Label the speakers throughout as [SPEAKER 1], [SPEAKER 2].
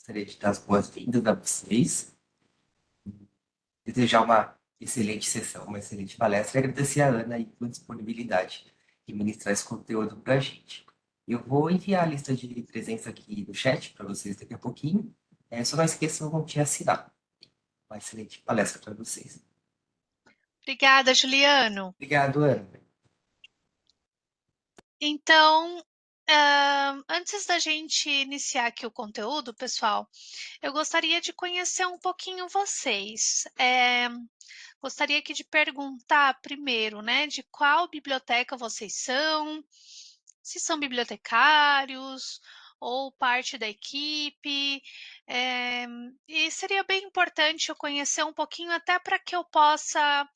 [SPEAKER 1] Gostaria de dar as boas-vindas a vocês, desejar uma excelente sessão, uma excelente palestra e agradecer a Ana aí pela disponibilidade de ministrar esse conteúdo para a gente. Eu vou enviar a lista de presença aqui no chat para vocês daqui a pouquinho. Só não esqueçam de assinar. Uma excelente palestra para vocês.
[SPEAKER 2] Obrigada, Juliano.
[SPEAKER 1] Obrigado, Ana.
[SPEAKER 2] Então, antes da gente iniciar aqui o conteúdo, pessoal, eu gostaria de conhecer um pouquinho vocês. Gostaria aqui de perguntar primeiro, né, de qual biblioteca vocês são, se são bibliotecários ou parte da equipe. E seria bem importante eu conhecer um pouquinho até para que eu possa,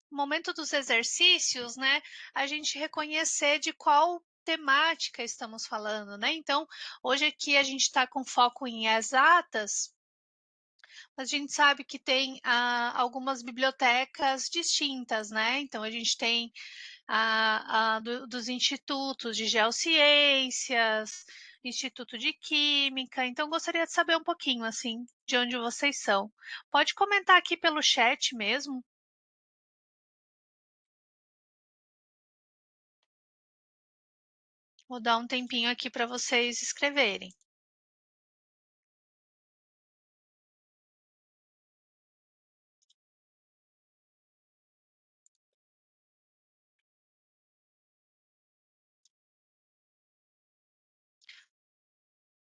[SPEAKER 2] no momento dos exercícios, né, a gente reconhecer de qual temática estamos falando, né? Então, hoje aqui a gente está com foco em exatas, mas a gente sabe que tem algumas bibliotecas distintas, né? Então, a gente tem dos institutos de geociências, Instituto de Química. Então, gostaria de saber um pouquinho, assim, de onde vocês são. Pode comentar aqui pelo chat mesmo. Vou dar um tempinho aqui para vocês escreverem.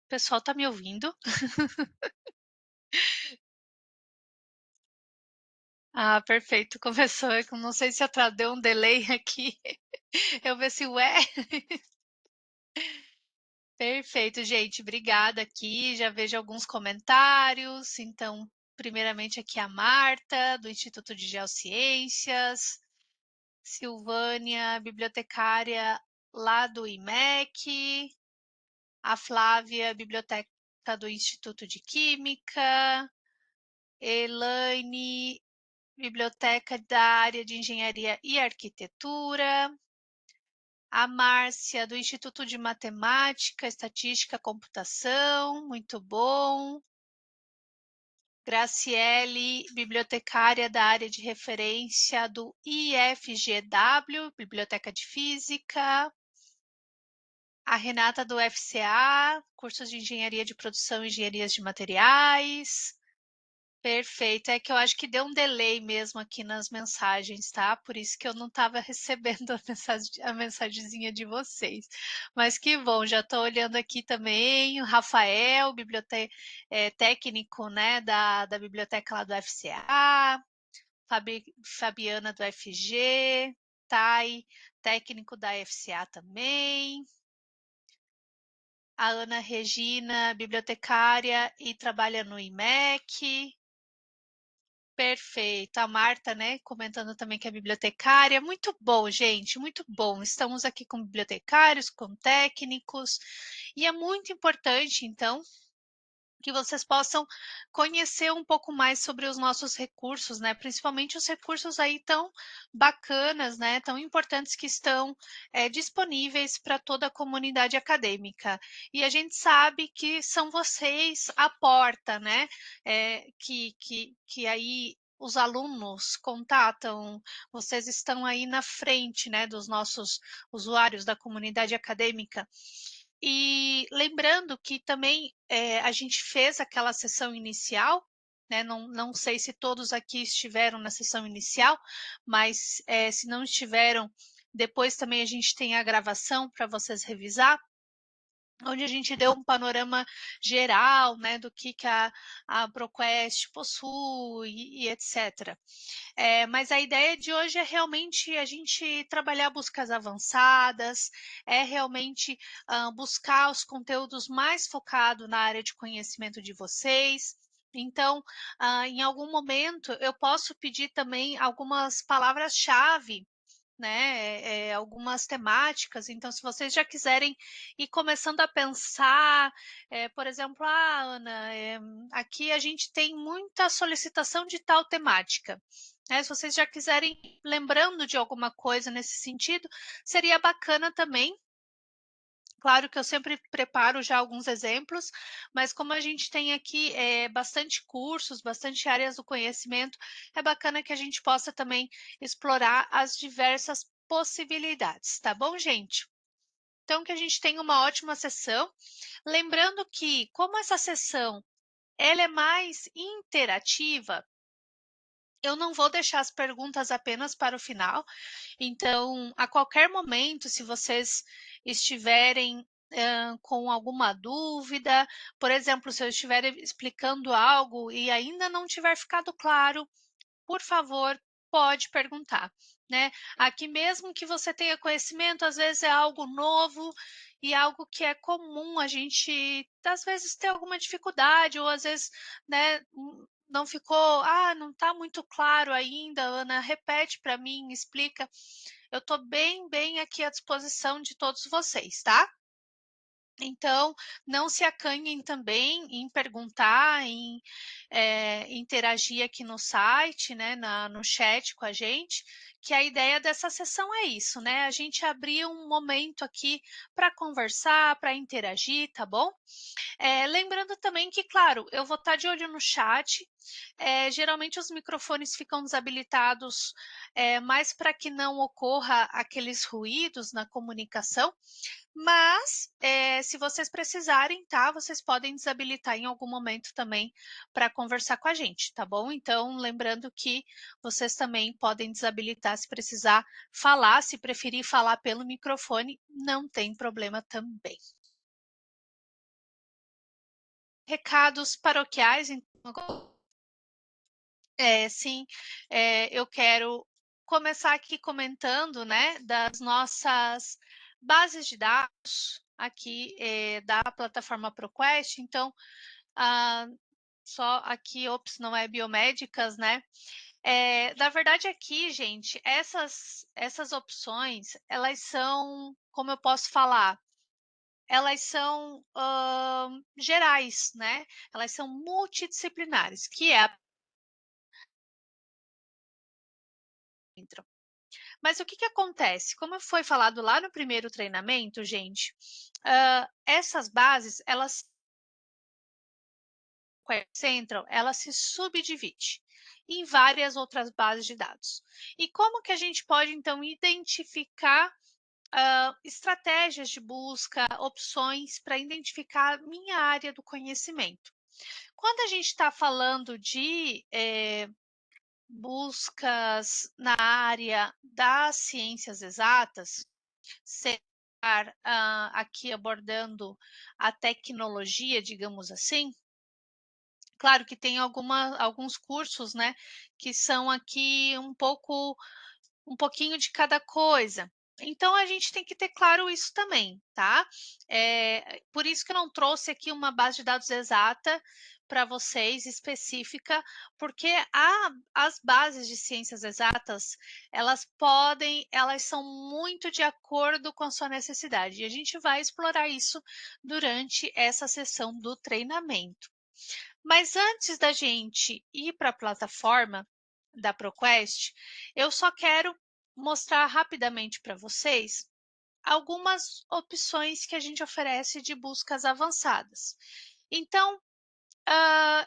[SPEAKER 2] O pessoal está me ouvindo? Ah, perfeito. Começou. Não sei se deu um delay aqui. Eu ver se ué. Perfeito, gente. Obrigada aqui. Já vejo alguns comentários. Então, primeiramente aqui a Marta, do Instituto de Geociências. Silvânia, bibliotecária lá do IMEC. A Flávia, biblioteca do Instituto de Química. Elaine, biblioteca da área de Engenharia e Arquitetura. A Márcia, do Instituto de Matemática, Estatística, Computação, muito bom. Graciele, bibliotecária da área de referência do IFGW, Biblioteca de Física. A Renata, do FCA, cursos de Engenharia de Produção e Engenharias de Materiais. Perfeito, é que eu acho que deu um delay mesmo aqui nas mensagens, tá? Por isso que eu não estava recebendo a mensagenzinha de vocês. Mas que bom, já estou olhando aqui também o Rafael, técnico, né, da biblioteca lá do FCA, Fabiana do FG, Thay, técnico da FCA também. A Ana Regina, bibliotecária e trabalha no IMEC. Perfeito. A Marta, né, comentando também que é bibliotecária. Muito bom, gente, muito bom. Estamos aqui com bibliotecários, com técnicos, e é muito importante, então, que vocês possam conhecer um pouco mais sobre os nossos recursos, né? Principalmente os recursos aí tão bacanas, né? Tão importantes que estão disponíveis para toda a comunidade acadêmica. E a gente sabe que são vocês a porta, né? Que aí os alunos contatam, vocês estão aí na frente, né, dos nossos usuários da comunidade acadêmica. E lembrando que também a gente fez aquela sessão inicial, né? Não sei se todos aqui estiveram na sessão inicial, mas se não estiveram, depois também a gente tem a gravação para vocês revisar, onde a gente deu um panorama geral, né, do que a ProQuest possui e etc. Mas a ideia de hoje é realmente a gente trabalhar buscas avançadas, é realmente buscar os conteúdos mais focados na área de conhecimento de vocês. Então, em algum momento, eu posso pedir também algumas palavras-chave, né, algumas temáticas. Então, se vocês já quiserem ir começando a pensar, por exemplo, Ana, aqui a gente tem muita solicitação de tal temática. Se vocês já quiserem lembrando de alguma coisa nesse sentido, seria bacana também, Claro que eu sempre preparo já alguns exemplos, mas como a gente tem aqui bastante cursos, bastante áreas do conhecimento, é bacana que a gente possa também explorar as diversas possibilidades, tá bom, gente? Então, que a gente tenha uma ótima sessão. Lembrando que, como essa sessão ela é mais interativa, eu não vou deixar as perguntas apenas para o final. Então, a qualquer momento, se vocês estiverem com alguma dúvida, por exemplo, se eu estiver explicando algo e ainda não tiver ficado claro, por favor, pode perguntar, né? Aqui mesmo que você tenha conhecimento, às vezes é algo novo e algo que é comum a gente, às vezes, ter alguma dificuldade, ou às vezes, né, não ficou, não está muito claro ainda, Ana, repete para mim, explica. Eu estou bem aqui à disposição de todos vocês, tá? Então, não se acanhem também em perguntar, em interagir aqui no site, né, no chat com a gente, que a ideia dessa sessão é isso, né? A gente abrir um momento aqui para conversar, para interagir, tá bom? Lembrando também que, claro, eu vou estar de olho no chat. Geralmente os microfones ficam desabilitados mais para que não ocorra aqueles ruídos na comunicação. Mas, se vocês precisarem, tá? Vocês podem desabilitar em algum momento também para conversar com a gente, tá bom? Então, lembrando que vocês também podem desabilitar se precisar falar, se preferir falar pelo microfone, não tem problema também. Recados paroquiais, então, sim, eu quero começar aqui comentando, né, das nossas bases de dados aqui da plataforma ProQuest. Então, ah, só aqui, não é biomédicas, né? Na verdade, aqui, gente, essas opções, elas são, como eu posso falar, elas são gerais, né? Elas são multidisciplinares, que é a intro. Mas o que acontece? Como foi falado lá no primeiro treinamento, gente, essas bases, elas Central, ela se subdivide em várias outras bases de dados. E como que a gente pode, então, identificar estratégias de busca, opções para identificar a minha área do conhecimento? Quando a gente está falando de buscas na área das ciências exatas, aqui abordando a tecnologia, digamos assim. Claro que tem alguns cursos, né, que são aqui um pouquinho de cada coisa. Então, a gente tem que ter claro isso também, tá? Por isso que eu não trouxe aqui uma base de dados exata para vocês, específica, porque as bases de ciências exatas, elas são muito de acordo com a sua necessidade. E a gente vai explorar isso durante essa sessão do treinamento. Mas antes da gente ir para a plataforma da ProQuest, eu só quero mostrar rapidamente para vocês algumas opções que a gente oferece de buscas avançadas. Então,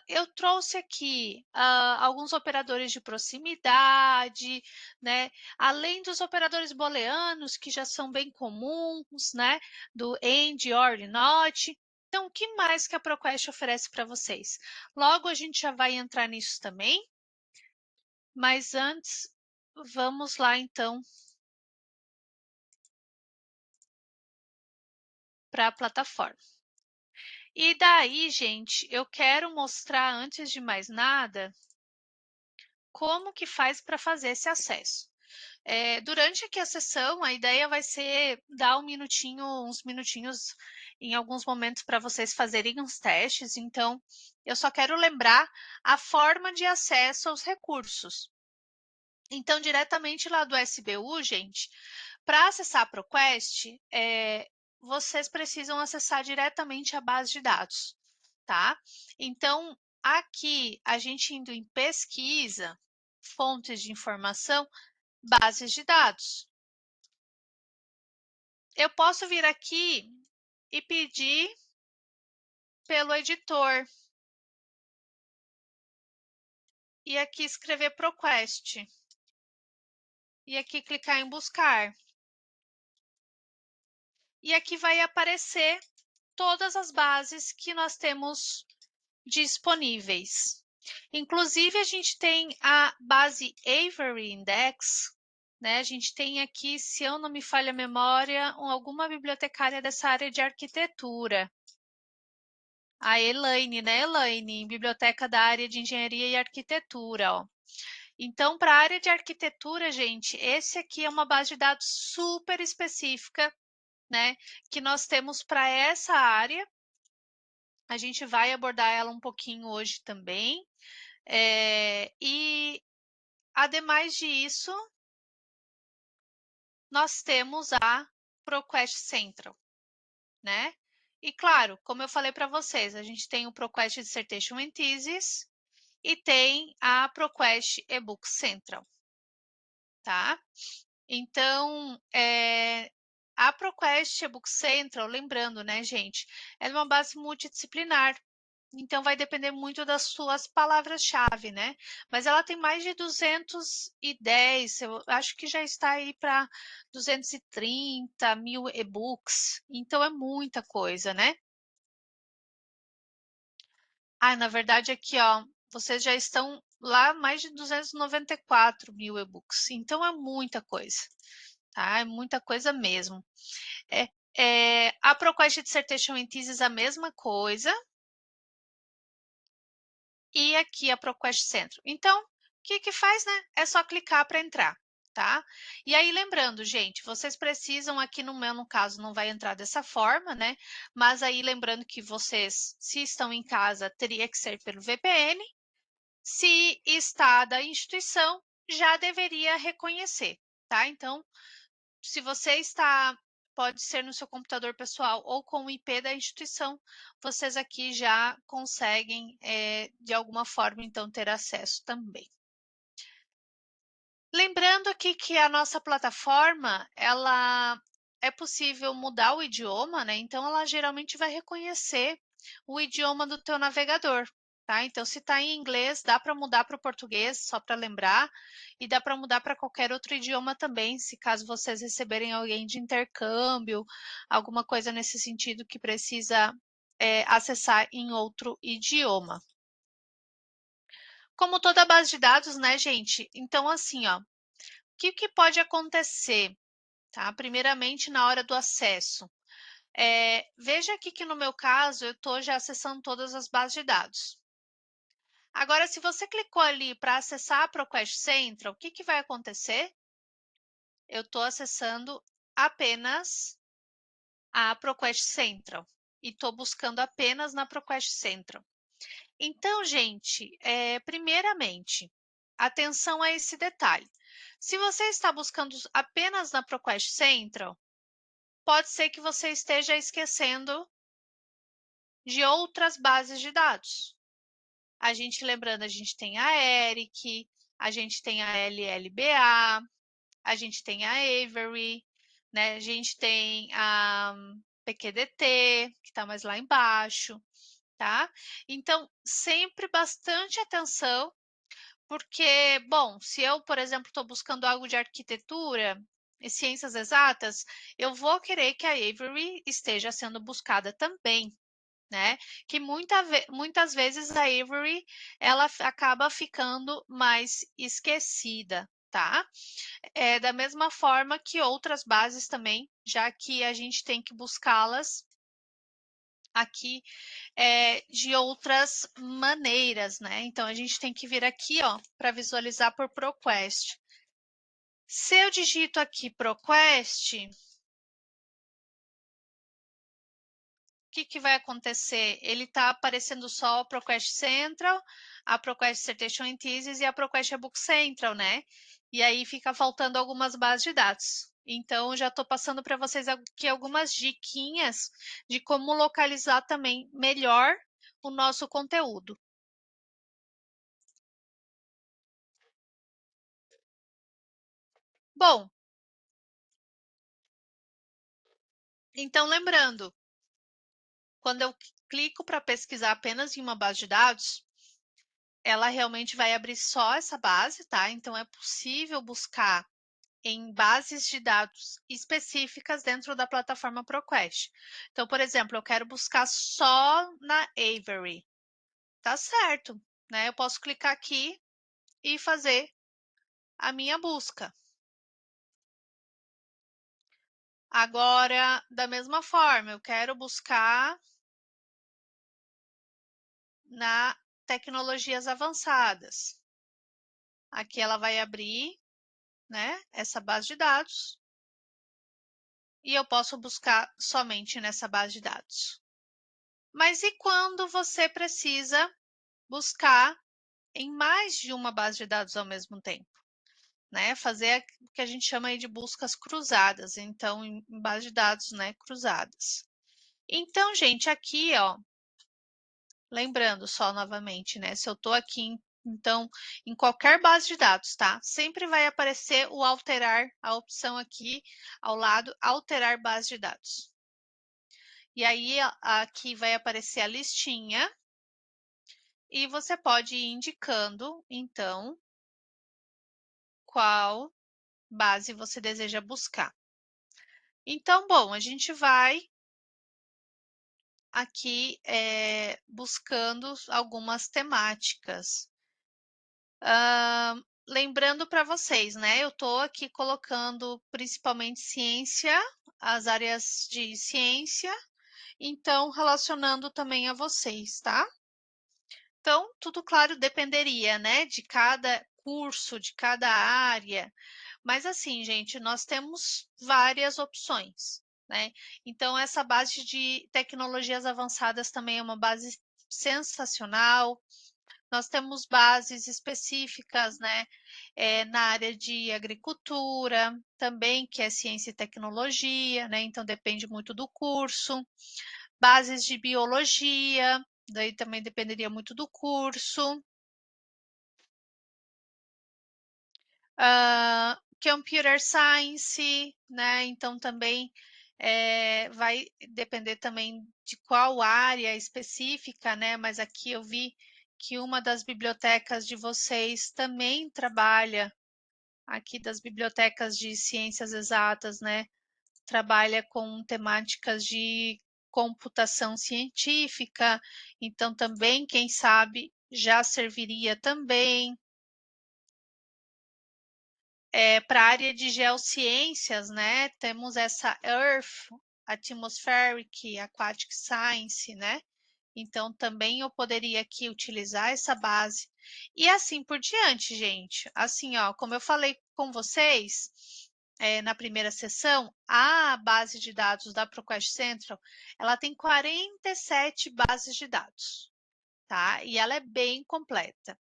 [SPEAKER 2] eu trouxe aqui alguns operadores de proximidade, né? Além dos operadores booleanos, que já são bem comuns, né? Do AND, OR e NOT. Então, o que mais que a ProQuest oferece para vocês? Logo, a gente já vai entrar nisso também. Mas antes, vamos lá, então, para a plataforma. E daí, gente, eu quero mostrar, antes de mais nada, como que faz para fazer esse acesso. Durante aqui a sessão, a ideia vai ser dar uns minutinhos em alguns momentos para vocês fazerem uns testes. Então, eu só quero lembrar a forma de acesso aos recursos. Então, diretamente lá do SBU, gente, para acessar a ProQuest, vocês precisam acessar diretamente a base de dados, tá? Então, aqui, a gente indo em pesquisa, fontes de informação, bases de dados. Eu posso vir aqui e pedir pelo editor. E aqui escrever ProQuest. E aqui clicar em buscar. E aqui vai aparecer todas as bases que nós temos disponíveis. Inclusive, a gente tem a base Avery Index, né? A gente tem aqui, se eu não me falha a memória, alguma bibliotecária dessa área de arquitetura. A Elaine, né, Elaine? Biblioteca da área de engenharia e arquitetura, ó. Então, para a área de arquitetura, gente, esse aqui é uma base de dados super específica, né? Que nós temos para essa área. A gente vai abordar ela um pouquinho hoje também. E, ademais disso, nós temos a ProQuest Central, né? E, claro, como eu falei para vocês, a gente tem o ProQuest Dissertation and Thesis e tem a ProQuest eBook Central, tá? Então, a ProQuest eBook Central, lembrando, né, gente, ela é uma base multidisciplinar. Então, vai depender muito das suas palavras-chave, né? Mas ela tem mais de 210, eu acho que já está aí para 230 mil e-books. Então, é muita coisa, né? Ah, na verdade, aqui, ó, vocês já estão lá mais de 294 mil e-books. Então, é muita coisa, tá? É muita coisa mesmo. A ProQuest Dissertation and Thesis, a mesma coisa. E aqui a ProQuest Centro. Então, o que faz, né? É só clicar para entrar, tá? E aí, lembrando, gente, vocês precisam, aqui no meu, no caso, não vai entrar dessa forma, né? Mas aí, lembrando que vocês, se estão em casa, teria que ser pelo VPN. Se está da instituição, já deveria reconhecer, tá? Então, se você está, pode ser no seu computador pessoal ou com o IP da instituição, vocês aqui já conseguem, de alguma forma, então, ter acesso também. Lembrando aqui que a nossa plataforma, ela é possível mudar o idioma, né? Então, ela geralmente vai reconhecer o idioma do teu navegador, tá? Então, se está em inglês, dá para mudar para o português, só para lembrar, e dá para mudar para qualquer outro idioma também, se caso vocês receberem alguém de intercâmbio, alguma coisa nesse sentido que precisa acessar em outro idioma. Como toda base de dados, né, gente? Então, assim, ó, que pode acontecer, tá? Primeiramente, na hora do acesso. Veja aqui que no meu caso, eu estou já acessando todas as bases de dados. Agora, se você clicou ali para acessar a ProQuest Central, o que vai acontecer? Eu estou acessando apenas a ProQuest Central e estou buscando apenas na ProQuest Central. Então, gente, primeiramente, atenção a esse detalhe. Se você está buscando apenas na ProQuest Central, pode ser que você esteja esquecendo de outras bases de dados. Lembrando, a gente tem a ERIC, a gente tem a LLBA, a gente tem a Avery, né? A gente tem a PQDT, que está mais lá embaixo, tá? Então, sempre bastante atenção, porque, bom, se eu, por exemplo, estou buscando algo de arquitetura e ciências exatas, eu vou querer que a Avery esteja sendo buscada também, né? Que muitas vezes a Avery ela acaba ficando mais esquecida, tá? Da mesma forma que outras bases também, já que a gente tem que buscá-las aqui de outras maneiras, né? Então, a gente tem que vir aqui, ó, para visualizar por ProQuest. Se eu digito aqui ProQuest, o que vai acontecer? Ele está aparecendo só a ProQuest Central, a ProQuest Dissertation and Thesis e a ProQuest eBook Central, né? E aí fica faltando algumas bases de dados. Então, já estou passando para vocês aqui algumas diquinhas de como localizar também melhor o nosso conteúdo. Bom, então lembrando, Quando eu clico para pesquisar apenas em uma base de dados, ela realmente vai abrir só essa base, tá? Então é possível buscar em bases de dados específicas dentro da plataforma ProQuest. Então, por exemplo, eu quero buscar só na Avery. Tá certo, né? Eu posso clicar aqui e fazer a minha busca. Agora, da mesma forma, eu quero buscar na tecnologias avançadas. Aqui ela vai abrir, né, essa base de dados e eu posso buscar somente nessa base de dados. Mas e quando você precisa buscar em mais de uma base de dados ao mesmo tempo? Né, fazer o que a gente chama aí de buscas cruzadas, então em base de dados, né, cruzadas. Então, gente, aqui, ó, lembrando só novamente, né, se eu tô aqui, então, em qualquer base de dados, tá? Sempre vai aparecer o alterar, a opção aqui ao lado, alterar base de dados. E aí, aqui vai aparecer a listinha e você pode ir indicando, então, qual base você deseja buscar. Então, bom, a gente vai aqui buscando algumas temáticas. Lembrando para vocês, né? Eu estou aqui colocando principalmente ciência, as áreas de ciência, então relacionando também a vocês, tá? Então, tudo claro dependeria, né, de cada curso, de cada área. Mas assim, gente, nós temos várias opções, né? Então, essa base de tecnologias avançadas também é uma base sensacional. Nós temos bases específicas, né, na área de agricultura, também, que é ciência e tecnologia, né? Então, depende muito do curso. Bases de biologia, daí também dependeria muito do curso. Computer Science, né? Então também vai depender também de qual área específica, né? Mas aqui eu vi que uma das bibliotecas de vocês também trabalha, aqui das bibliotecas de ciências exatas, né? Trabalha com temáticas de computação científica, então também, quem sabe, já serviria também. Para a área de geociências, né, temos essa Earth, Atmospheric, Aquatic Science, né? Então, também eu poderia aqui utilizar essa base. E assim por diante, gente. Assim, ó, como eu falei com vocês na primeira sessão, a base de dados da ProQuest Central, ela tem 47 bases de dados, tá? E ela é bem completa.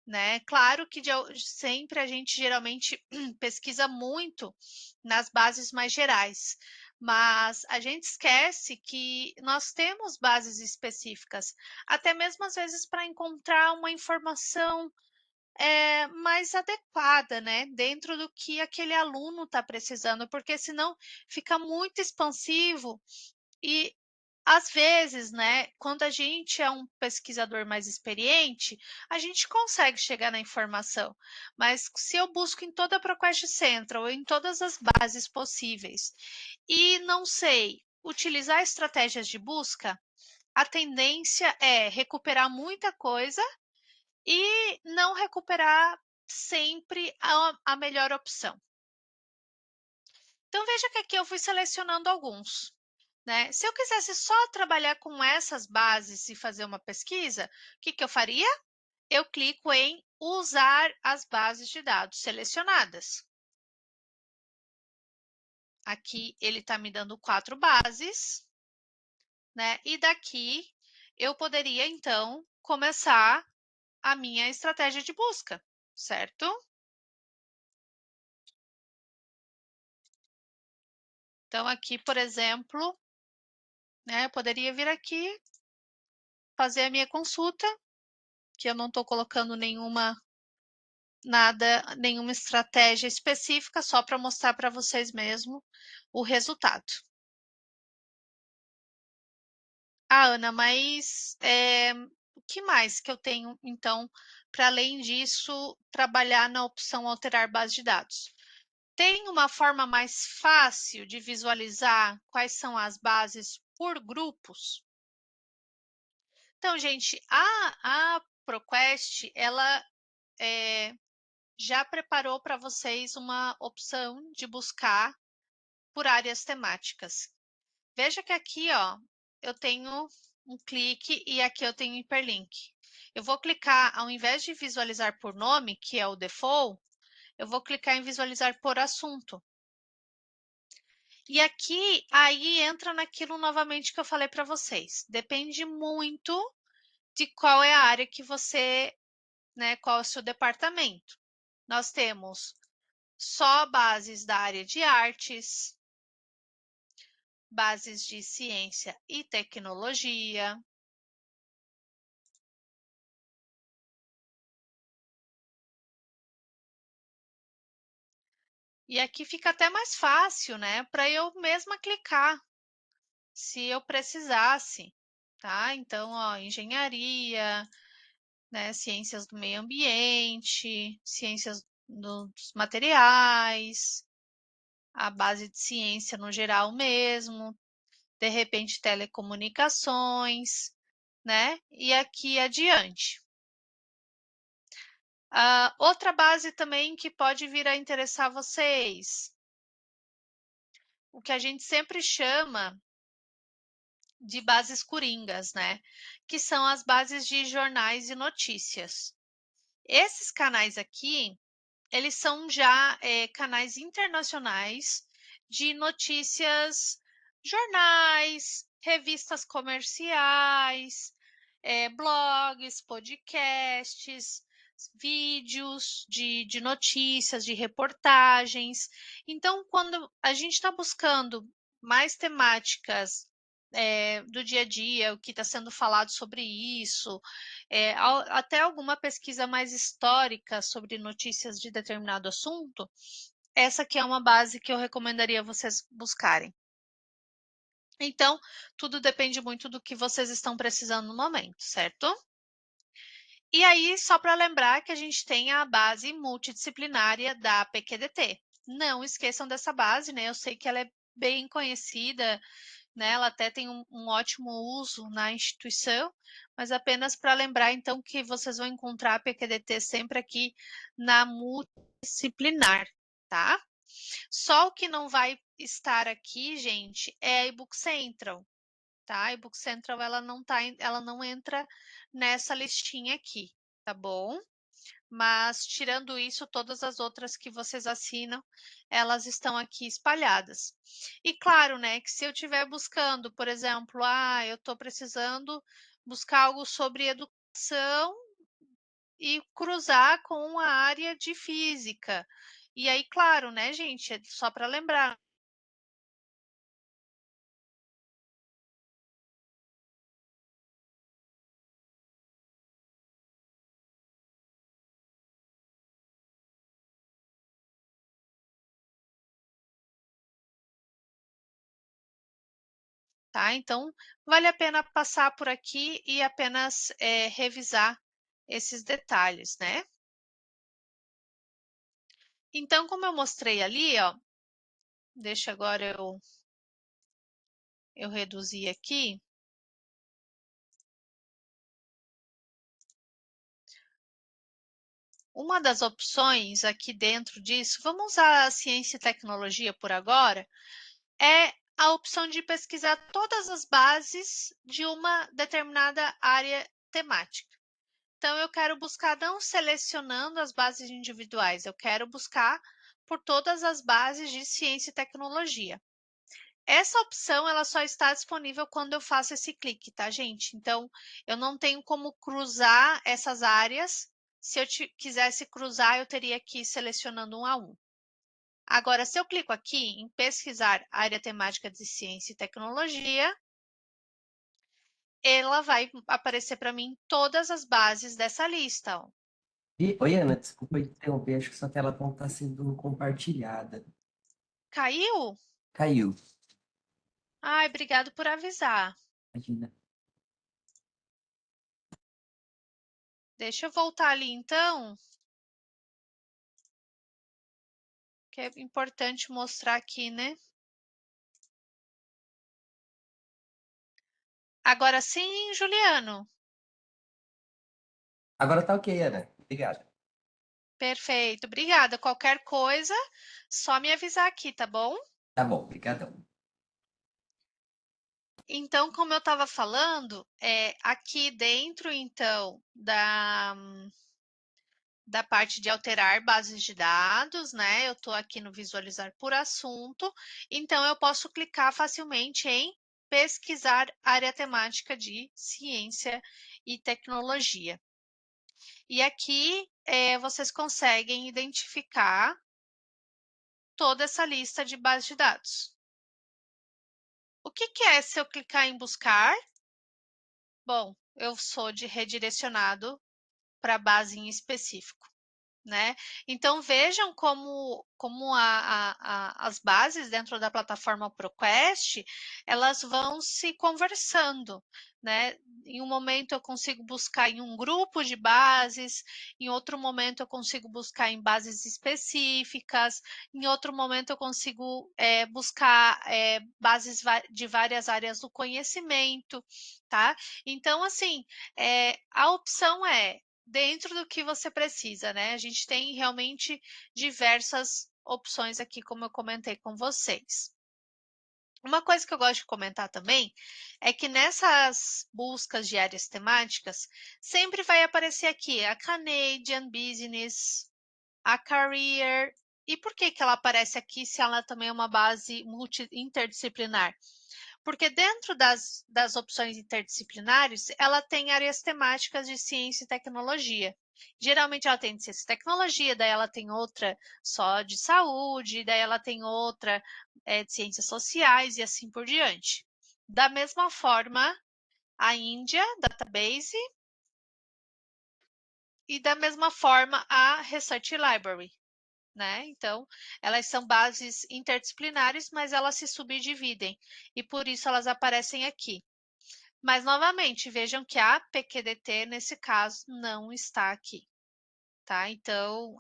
[SPEAKER 2] Né? Claro que sempre a gente geralmente pesquisa muito nas bases mais gerais, mas a gente esquece que nós temos bases específicas, até mesmo às vezes para encontrar uma informação mais adequada, né? Dentro do que aquele aluno está precisando, porque senão fica muito expansivo e às vezes, né, quando a gente é um pesquisador mais experiente, a gente consegue chegar na informação. Mas se eu busco em toda a ProQuest Central, em todas as bases possíveis, e não sei utilizar estratégias de busca, a tendência é recuperar muita coisa e não recuperar sempre a melhor opção. Então, veja que aqui eu fui selecionando alguns. Né? Se eu quisesse só trabalhar com essas bases e fazer uma pesquisa, o que, que eu faria? Eu clico em usar as bases de dados selecionadas. Aqui ele está me dando 4 bases, né? E daqui eu poderia, então, começar a minha estratégia de busca, certo? Então, aqui, por exemplo, né, eu poderia vir aqui, fazer a minha consulta, que eu não estou colocando nenhuma estratégia específica, só para mostrar para vocês mesmo o resultado. Ah, Ana, mas o que mais que eu tenho, então, para além disso, trabalhar na opção alterar base de dados? Tem uma forma mais fácil de visualizar quais são as bases por grupos? Então, gente, a ProQuest, ela já preparou para vocês uma opção de buscar por áreas temáticas. Veja que aqui, ó, eu tenho um clique e aqui eu tenho hiperlink. Eu vou clicar, ao invés de visualizar por nome, que é o default, eu vou clicar em visualizar por assunto. E aqui, aí entra naquilo novamente que eu falei para vocês. Depende muito de qual é a área que você, né, qual é o seu departamento. Nós temos só bases da área de artes, bases de ciência e tecnologia. E aqui fica até mais fácil, né, para eu mesma clicar, se eu precisasse, tá? Então, ó, engenharia, né, ciências do meio ambiente, ciências dos materiais, a base de ciência no geral mesmo, de repente telecomunicações, né? E aqui adiante. Outra base também que pode vir a interessar vocês, o que a gente sempre chama de bases coringas, né? Que são as bases de jornais e notícias. Esses canais aqui, eles são já canais internacionais de notícias, jornais, revistas comerciais, blogs, podcasts, vídeos de notícias, de reportagens. Então, quando a gente está buscando mais temáticas do dia a dia, o que está sendo falado sobre isso, até alguma pesquisa mais histórica sobre notícias de determinado assunto, essa aqui é uma base que eu recomendaria vocês buscarem. Então, tudo depende muito do que vocês estão precisando no momento, certo? E aí, só para lembrar que a gente tem a base multidisciplinária da PQDT. Não esqueçam dessa base, né? Eu sei que ela é bem conhecida, né? Ela até tem um ótimo uso na instituição, mas apenas para lembrar, então, que vocês vão encontrar a PQDT sempre aqui na multidisciplinar, tá? Só o que não vai estar aqui, gente, é a eBook Central, tá? A eBook Central, ela não entra nessa listinha aqui, tá bom? Mas tirando isso, todas as outras que vocês assinam, elas estão aqui espalhadas. E claro, né, que se eu estiver buscando, por exemplo, eu estou precisando buscar algo sobre educação e cruzar com a área de física. E aí, claro, né, gente, só para lembrar, tá? Então, vale a pena passar por aqui e apenas revisar esses detalhes, né? Então, como eu mostrei ali, ó, deixa agora eu reduzir aqui. Uma das opções aqui dentro disso, vamos usar a ciência e tecnologia por agora, é a opção de pesquisar todas as bases de uma determinada área temática. Então, eu quero buscar não selecionando as bases individuais, eu quero buscar por todas as bases de ciência e tecnologia. Essa opção ela só está disponível quando eu faço esse clique, tá, gente? Então, eu não tenho como cruzar essas áreas. Se eu quisesse cruzar, eu teria que ir selecionando um a um. Agora, se eu clico aqui em pesquisar área temática de ciência e tecnologia, ela vai aparecer para mim todas as bases dessa lista. Ó.
[SPEAKER 1] E, oi, Ana, desculpa interromper, acho que sua tela não está sendo compartilhada.
[SPEAKER 2] Caiu?
[SPEAKER 1] Caiu,
[SPEAKER 2] Ai, obrigado por avisar.
[SPEAKER 1] imagina.
[SPEAKER 2] Deixa eu voltar ali então, que é importante mostrar aqui, né? Agora sim, Juliano.
[SPEAKER 1] Agora tá ok, Ana. Obrigado.
[SPEAKER 2] Perfeito, obrigada. Qualquer coisa, só me avisar aqui, tá bom?
[SPEAKER 1] Tá bom, obrigadão.
[SPEAKER 2] Então, como eu estava falando, aqui dentro, então, da parte de alterar bases de dados, né? Eu estou aqui no visualizar por assunto, então eu posso clicar facilmente em pesquisar área temática de ciência e tecnologia. E aqui vocês conseguem identificar toda essa lista de bases de dados. O que é se eu clicar em buscar? Bom, eu sou de redirecionado para a base em específico. Né? Então vejam como as bases dentro da plataforma ProQuest elas vão se conversando, né? Em um momento eu consigo buscar em um grupo de bases, em outro momento eu consigo buscar em bases específicas, em outro momento eu consigo buscar bases de várias áreas do conhecimento, tá? Então, assim, a opção é dentro do que você precisa, né? A gente tem realmente diversas opções aqui, como eu comentei com vocês. Uma coisa que eu gosto de comentar também é que nessas buscas de áreas temáticas, sempre vai aparecer aqui a Canadian Business, a Career. E por que ela aparece aqui se ela também é uma base interdisciplinar? Porque dentro das opções interdisciplinares, ela tem áreas temáticas de ciência e tecnologia. Geralmente ela tem de ciência e tecnologia, daí ela tem outra só de saúde, daí ela tem outra de ciências sociais e assim por diante. Da mesma forma, a India Database e da mesma forma a Research Library. Né? Então, elas são bases interdisciplinares, mas elas se subdividem e por isso elas aparecem aqui. Mas, novamente, vejam que a PQDT, nesse caso, não está aqui. Tá? Então,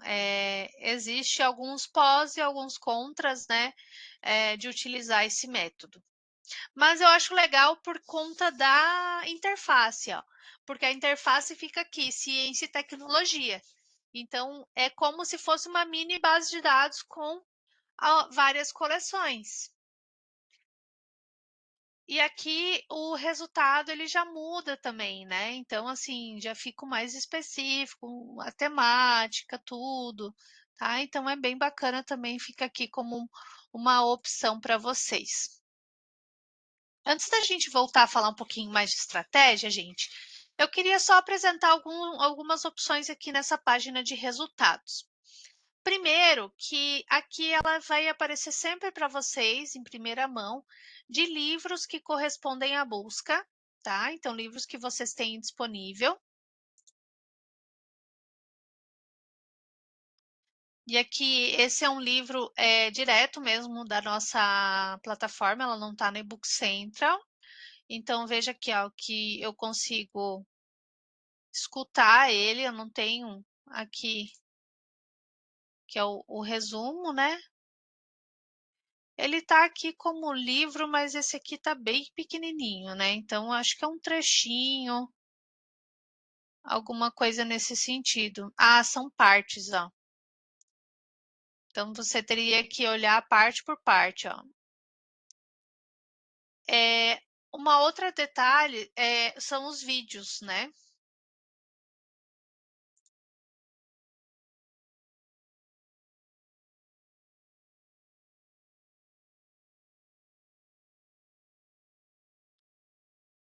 [SPEAKER 2] existe alguns pós e alguns contras, né, de utilizar esse método. Mas eu acho legal por conta da interface, ó, porque a interface fica aqui, ciência e tecnologia. Então, é como se fosse uma mini base de dados com várias coleções. E aqui o resultado ele já muda também, né? Então, assim, já fica mais específico, a temática, tudo, tá? Então é bem bacana também, fica aqui como uma opção para vocês. Antes da gente voltar a falar um pouquinho mais de estratégia, gente, eu queria só apresentar algumas opções aqui nessa página de resultados. Primeiro, que aqui ela vai aparecer sempre para vocês, em primeira mão, de livros que correspondem à busca, tá? Então, livros que vocês têm disponível. E aqui, esse é um livro direto mesmo da nossa plataforma, ela não está no eBook Central. Então, veja aqui, ó, que eu consigo escutar ele, eu não tenho aqui, que é o resumo, né? Ele está aqui como livro, mas esse aqui está bem pequenininho, né? Então, acho que é um trechinho, alguma coisa nesse sentido. Ah, são partes, ó. Então, você teria que olhar parte por parte, ó. Uma outra detalhe são os vídeos, né?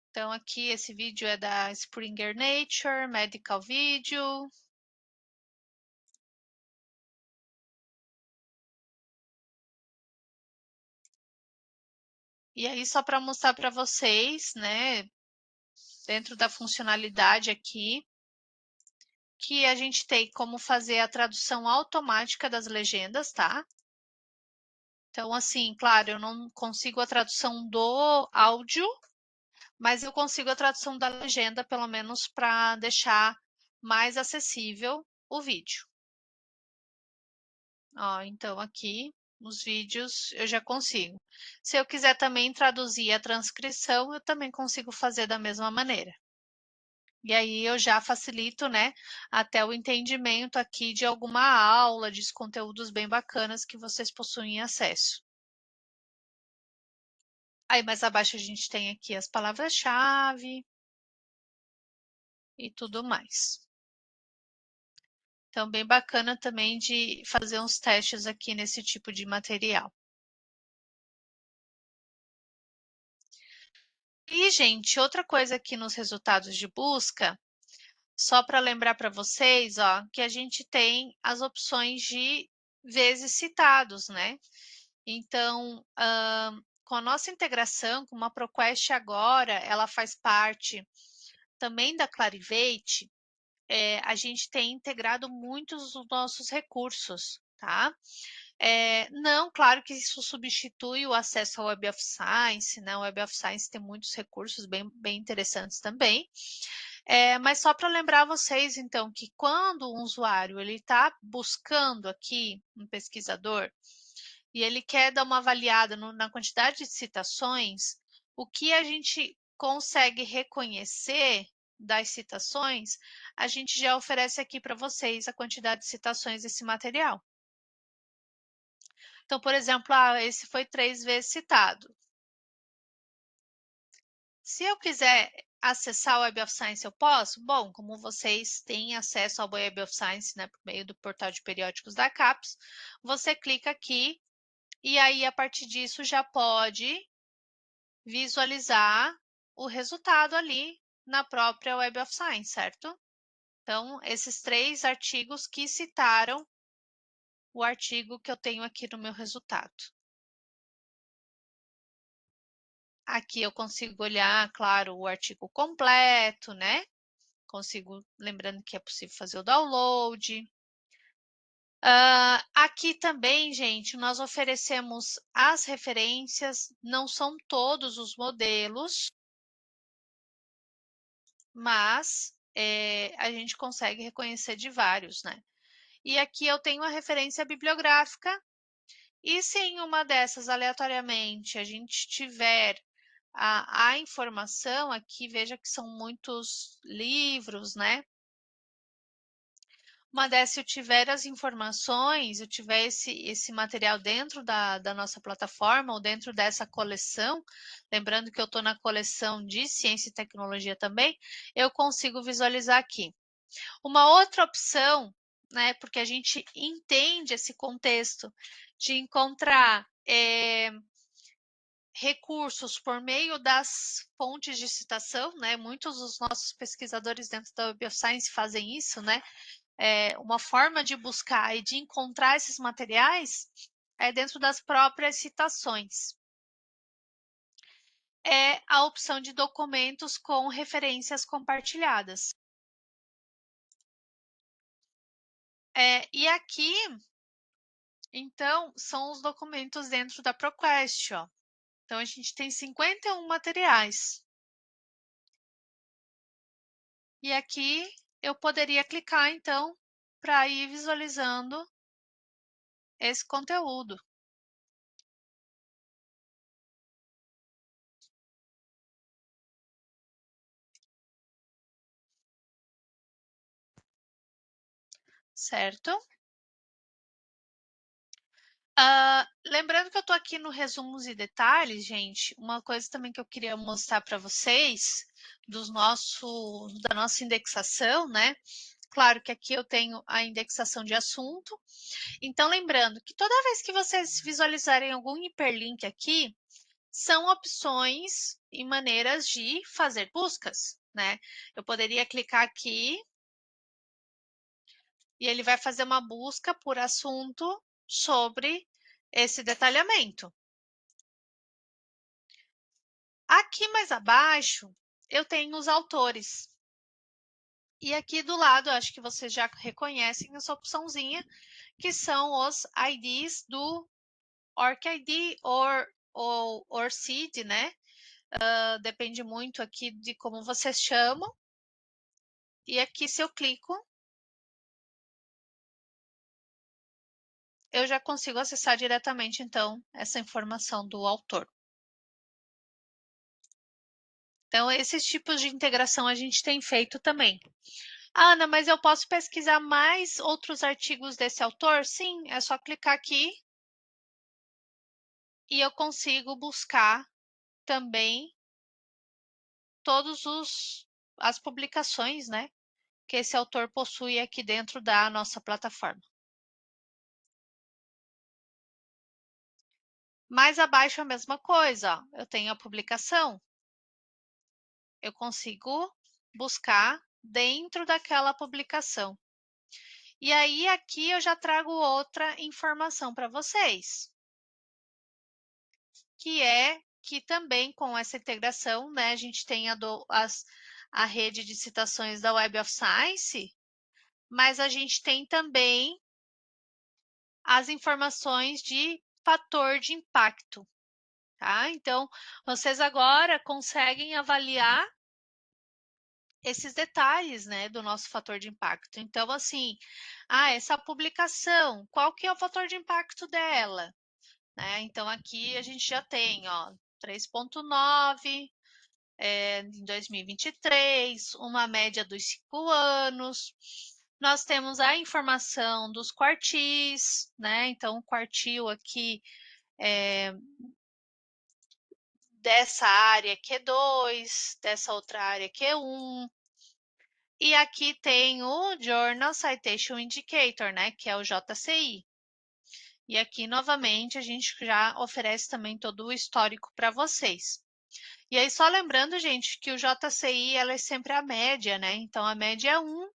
[SPEAKER 2] Então, aqui esse vídeo é da Springer Nature, Medical Video. E aí, só para mostrar para vocês, né, dentro da funcionalidade aqui, que a gente tem como fazer a tradução automática das legendas, tá? Então, assim, claro, eu não consigo a tradução do áudio, mas eu consigo a tradução da legenda, pelo menos para deixar mais acessível o vídeo. Ó, então aqui nos vídeos eu já consigo. Se eu quiser também traduzir a transcrição, eu também consigo fazer da mesma maneira. E aí eu já facilito, né, até o entendimento aqui de alguma aula, de conteúdos bem bacanas que vocês possuem acesso. Aí mais abaixo a gente tem aqui as palavras-chave e tudo mais. Então, bem bacana também de fazer uns testes aqui nesse tipo de material. E, gente, outra coisa aqui nos resultados de busca, só para lembrar para vocês, ó, que a gente tem as opções de vezes citados, né? Então, com a nossa integração com uma ProQuest agora, ela faz parte também da Clarivate, a gente tem integrado muitos dos nossos recursos, tá? Não, claro que isso substitui o acesso ao Web of Science, né? O Web of Science tem muitos recursos bem interessantes também. Mas só para lembrar vocês, então, que quando um usuário ele está buscando aqui, um pesquisador, e ele quer dar uma avaliada na quantidade de citações, o que a gente consegue reconhecer das citações, a gente já oferece aqui para vocês a quantidade de citações desse material. Então, por exemplo, esse foi 3 vezes citado. Se eu quiser acessar o Web of Science, eu posso? Bom, como vocês têm acesso ao Web of Science, né, por meio do portal de periódicos da CAPES, você clica aqui e aí, a partir disso, já pode visualizar o resultado ali na própria Web of Science, certo? Então, esses 3 artigos que citaram o artigo que eu tenho aqui no meu resultado. Aqui eu consigo olhar, claro, o artigo completo, né? Consigo, lembrando que é possível fazer o download. Aqui também, gente, nós oferecemos as referências, não são todos os modelos, mas a gente consegue reconhecer de vários, né? E aqui eu tenho a referência bibliográfica, e se em uma dessas, aleatoriamente, a gente tiver a informação, aqui veja que são muitos livros, né? Uma dessas, se eu tiver as informações, eu tiver esse material dentro da nossa plataforma ou dentro dessa coleção, lembrando que eu estou na coleção de ciência e tecnologia também, eu consigo visualizar aqui. Uma outra opção, né, porque a gente entende esse contexto de encontrar recursos por meio das fontes de citação, né? Muitos dos nossos pesquisadores dentro da Web of Science fazem isso, né? Uma forma de buscar e de encontrar esses materiais é dentro das próprias citações. É a opção de documentos com referências compartilhadas. E aqui, então, são os documentos dentro da ProQuest, ó. Então, a gente tem 51 materiais. E aqui eu poderia clicar, então, para ir visualizando esse conteúdo. Certo? Lembrando que eu estou aqui no resumos e detalhes, gente, uma coisa também que eu queria mostrar para vocês da nossa indexação, né? Claro que aqui eu tenho a indexação de assunto. Então, lembrando que toda vez que vocês visualizarem algum hiperlink aqui, são opções e maneiras de fazer buscas, né? Eu poderia clicar aqui e ele vai fazer uma busca por assunto sobre esse detalhamento. Aqui mais abaixo, eu tenho os autores. E aqui do lado, acho que vocês já reconhecem essa opçãozinha, que são os IDs do ORCID ou ORCID, né? Depende muito aqui de como vocês chamam. E aqui, se eu clico, eu já consigo acessar diretamente, então, essa informação do autor. Então, esses tipos de integração a gente tem feito também. Ana, mas eu posso pesquisar mais outros artigos desse autor? Sim, é só clicar aqui e eu consigo buscar também todos as publicações, né, que esse autor possui aqui dentro da nossa plataforma. Mais abaixo a mesma coisa, ó, eu tenho a publicação, eu consigo buscar dentro daquela publicação. E aí aqui eu já trago outra informação para vocês, que é que também com essa integração, né, a gente tem a rede de citações da Web of Science, mas a gente tem também as informações de fator de impacto, tá? Então, vocês agora conseguem avaliar esses detalhes, né, do nosso fator de impacto. Então, assim, essa publicação, qual que é o fator de impacto dela? Né? Então, aqui a gente já tem, ó, 3,9 em 2023, uma média dos 5 anos. Nós temos a informação dos quartis, né? Então, o quartil aqui dessa área Q2, dessa outra área Q1. E aqui tem o Journal Citation Indicator, né? Que é o JCI. E aqui, novamente, a gente já oferece também todo o histórico para vocês. E aí, só lembrando, gente, que o JCI ela é sempre a média, né? Então, a média é 1.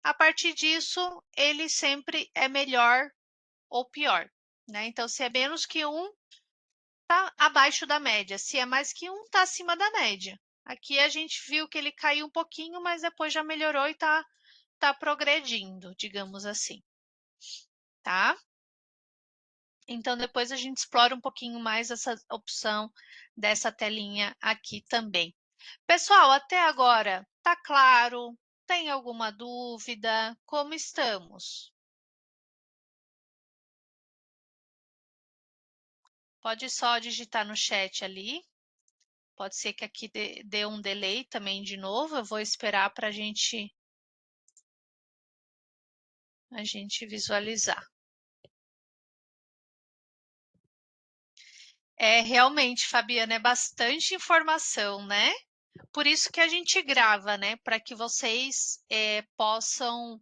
[SPEAKER 2] A partir disso, ele sempre é melhor ou pior, né? Então, se é menos que 1, tá abaixo da média. Se é mais que 1, tá acima da média. Aqui a gente viu que ele caiu um pouquinho, mas depois já melhorou e tá progredindo, digamos assim, tá? Então, depois a gente explora um pouquinho mais essa opção dessa telinha aqui também. Pessoal, até agora, tá claro? Tem alguma dúvida? Como estamos? Pode só digitar no chat ali. Pode ser que aqui dê um delay também de novo. Eu vou esperar para a gente visualizar. É, realmente, Fabiana, é bastante informação, né? Por isso que a gente grava, né? Para que vocês possam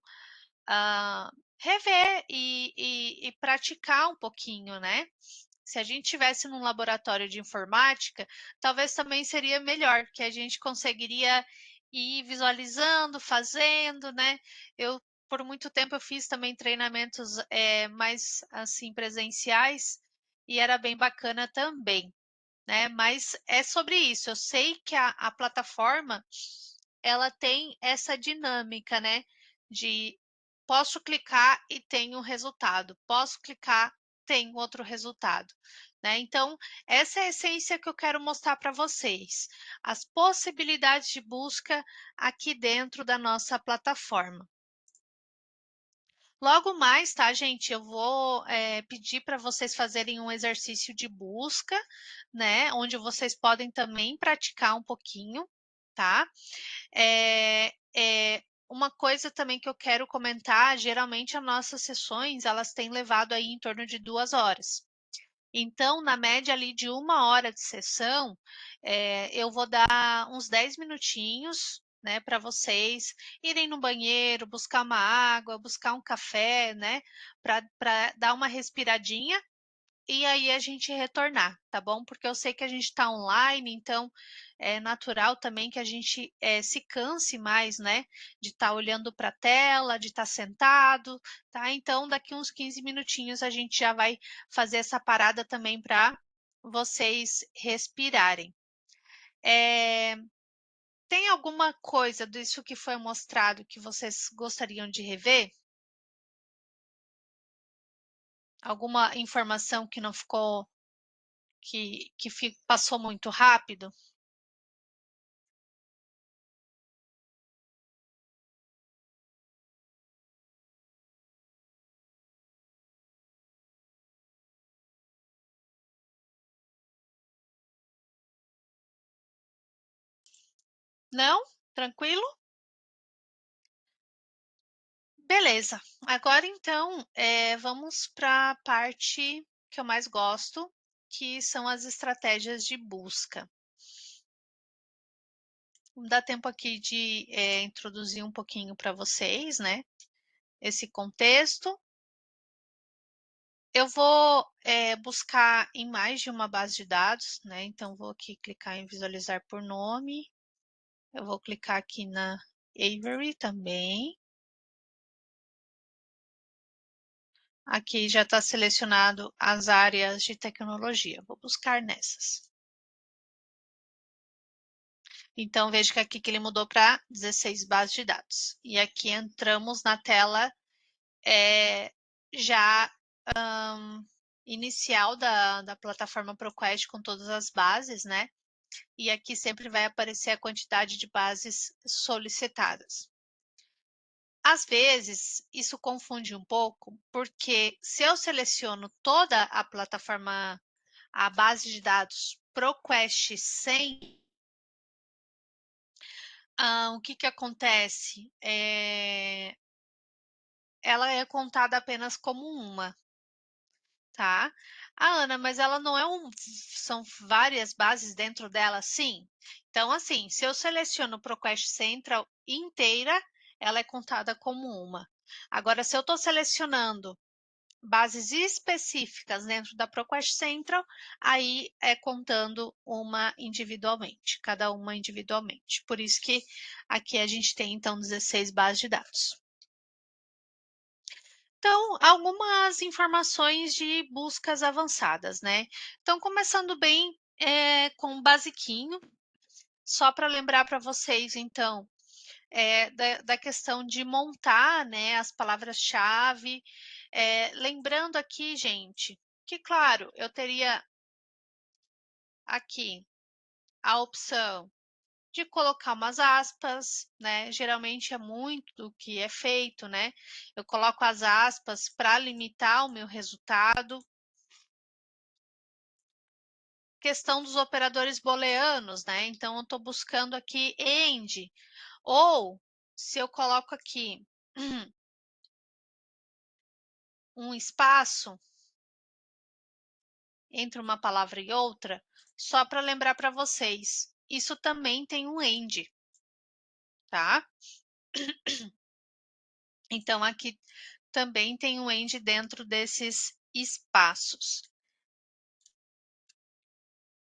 [SPEAKER 2] rever e praticar um pouquinho, né? Se a gente tivesse num laboratório de informática, talvez também seria melhor, que a gente conseguiria ir visualizando, fazendo, né? Eu, por muito tempo, eu fiz também treinamentos mais assim presenciais e era bem bacana também, né? Mas é sobre isso. Eu sei que a plataforma ela tem essa dinâmica, né? De posso clicar e tenho um resultado, posso clicar, tem outro resultado, né? Então, essa é a essência que eu quero mostrar para vocês, as possibilidades de busca aqui dentro da nossa plataforma. Logo mais, tá, gente? Eu vou pedir para vocês fazerem um exercício de busca, né? Onde vocês podem também praticar um pouquinho, tá? Uma coisa também que eu quero comentar, geralmente as nossas sessões, elas têm levado aí em torno de 2 horas. Então, na média ali de 1 hora de sessão, eu vou dar uns 10 minutinhos, né, para vocês irem no banheiro, buscar uma água, buscar um café, né, para dar uma respiradinha e aí a gente retornar, tá bom? Porque eu sei que a gente está online, então é natural também que a gente se canse mais, né? De estar olhando para a tela, de estar sentado, tá? Então, daqui uns 15 minutinhos a gente já vai fazer essa parada também para vocês respirarem. Tem alguma coisa disso que foi mostrado que vocês gostariam de rever? Alguma informação que não ficou, que passou muito rápido? Não? Tranquilo? Beleza. Agora então, vamos para a parte que eu mais gosto, que são as estratégias de busca. Vamos dar tempo aqui de introduzir um pouquinho para vocês, né? Esse contexto. Eu vou buscar em mais de uma base de dados, né? Então, vou aqui clicar em visualizar por nome. Eu vou clicar aqui na Avery também. Aqui já está selecionado as áreas de tecnologia. Vou buscar nessas. Então, veja que aqui que ele mudou para 16 bases de dados. E aqui entramos na tela já inicial da plataforma ProQuest com todas as bases, né? E aqui sempre vai aparecer a quantidade de bases solicitadas. Às vezes, isso confunde um pouco, porque se eu seleciono toda a plataforma, a base de dados ProQuest 100, o que acontece? Ela é contada apenas como uma, tá? Ana, mas ela não é são várias bases dentro dela? Sim. Então, assim, se eu seleciono o ProQuest Central inteira, ela é contada como uma. Agora, se eu estou selecionando bases específicas dentro da ProQuest Central, aí é contando uma individualmente, cada uma individualmente. Por isso que aqui a gente tem, então, 16 bases de dados. Então, algumas informações de buscas avançadas, né? Então, começando bem com o basiquinho, só para lembrar para vocês, então, da questão de montar, né, as palavras-chave. Lembrando aqui, gente, que, claro, eu teria aqui a opção de colocar umas aspas, né? Geralmente é muito do que é feito, né? Eu coloco as aspas para limitar o meu resultado. Questão dos operadores booleanos, né? Então, eu estou buscando aqui AND. Ou, se eu coloco aqui um espaço entre uma palavra e outra, só para lembrar para vocês, isso também tem um AND, tá? Então, aqui também tem um AND dentro desses espaços.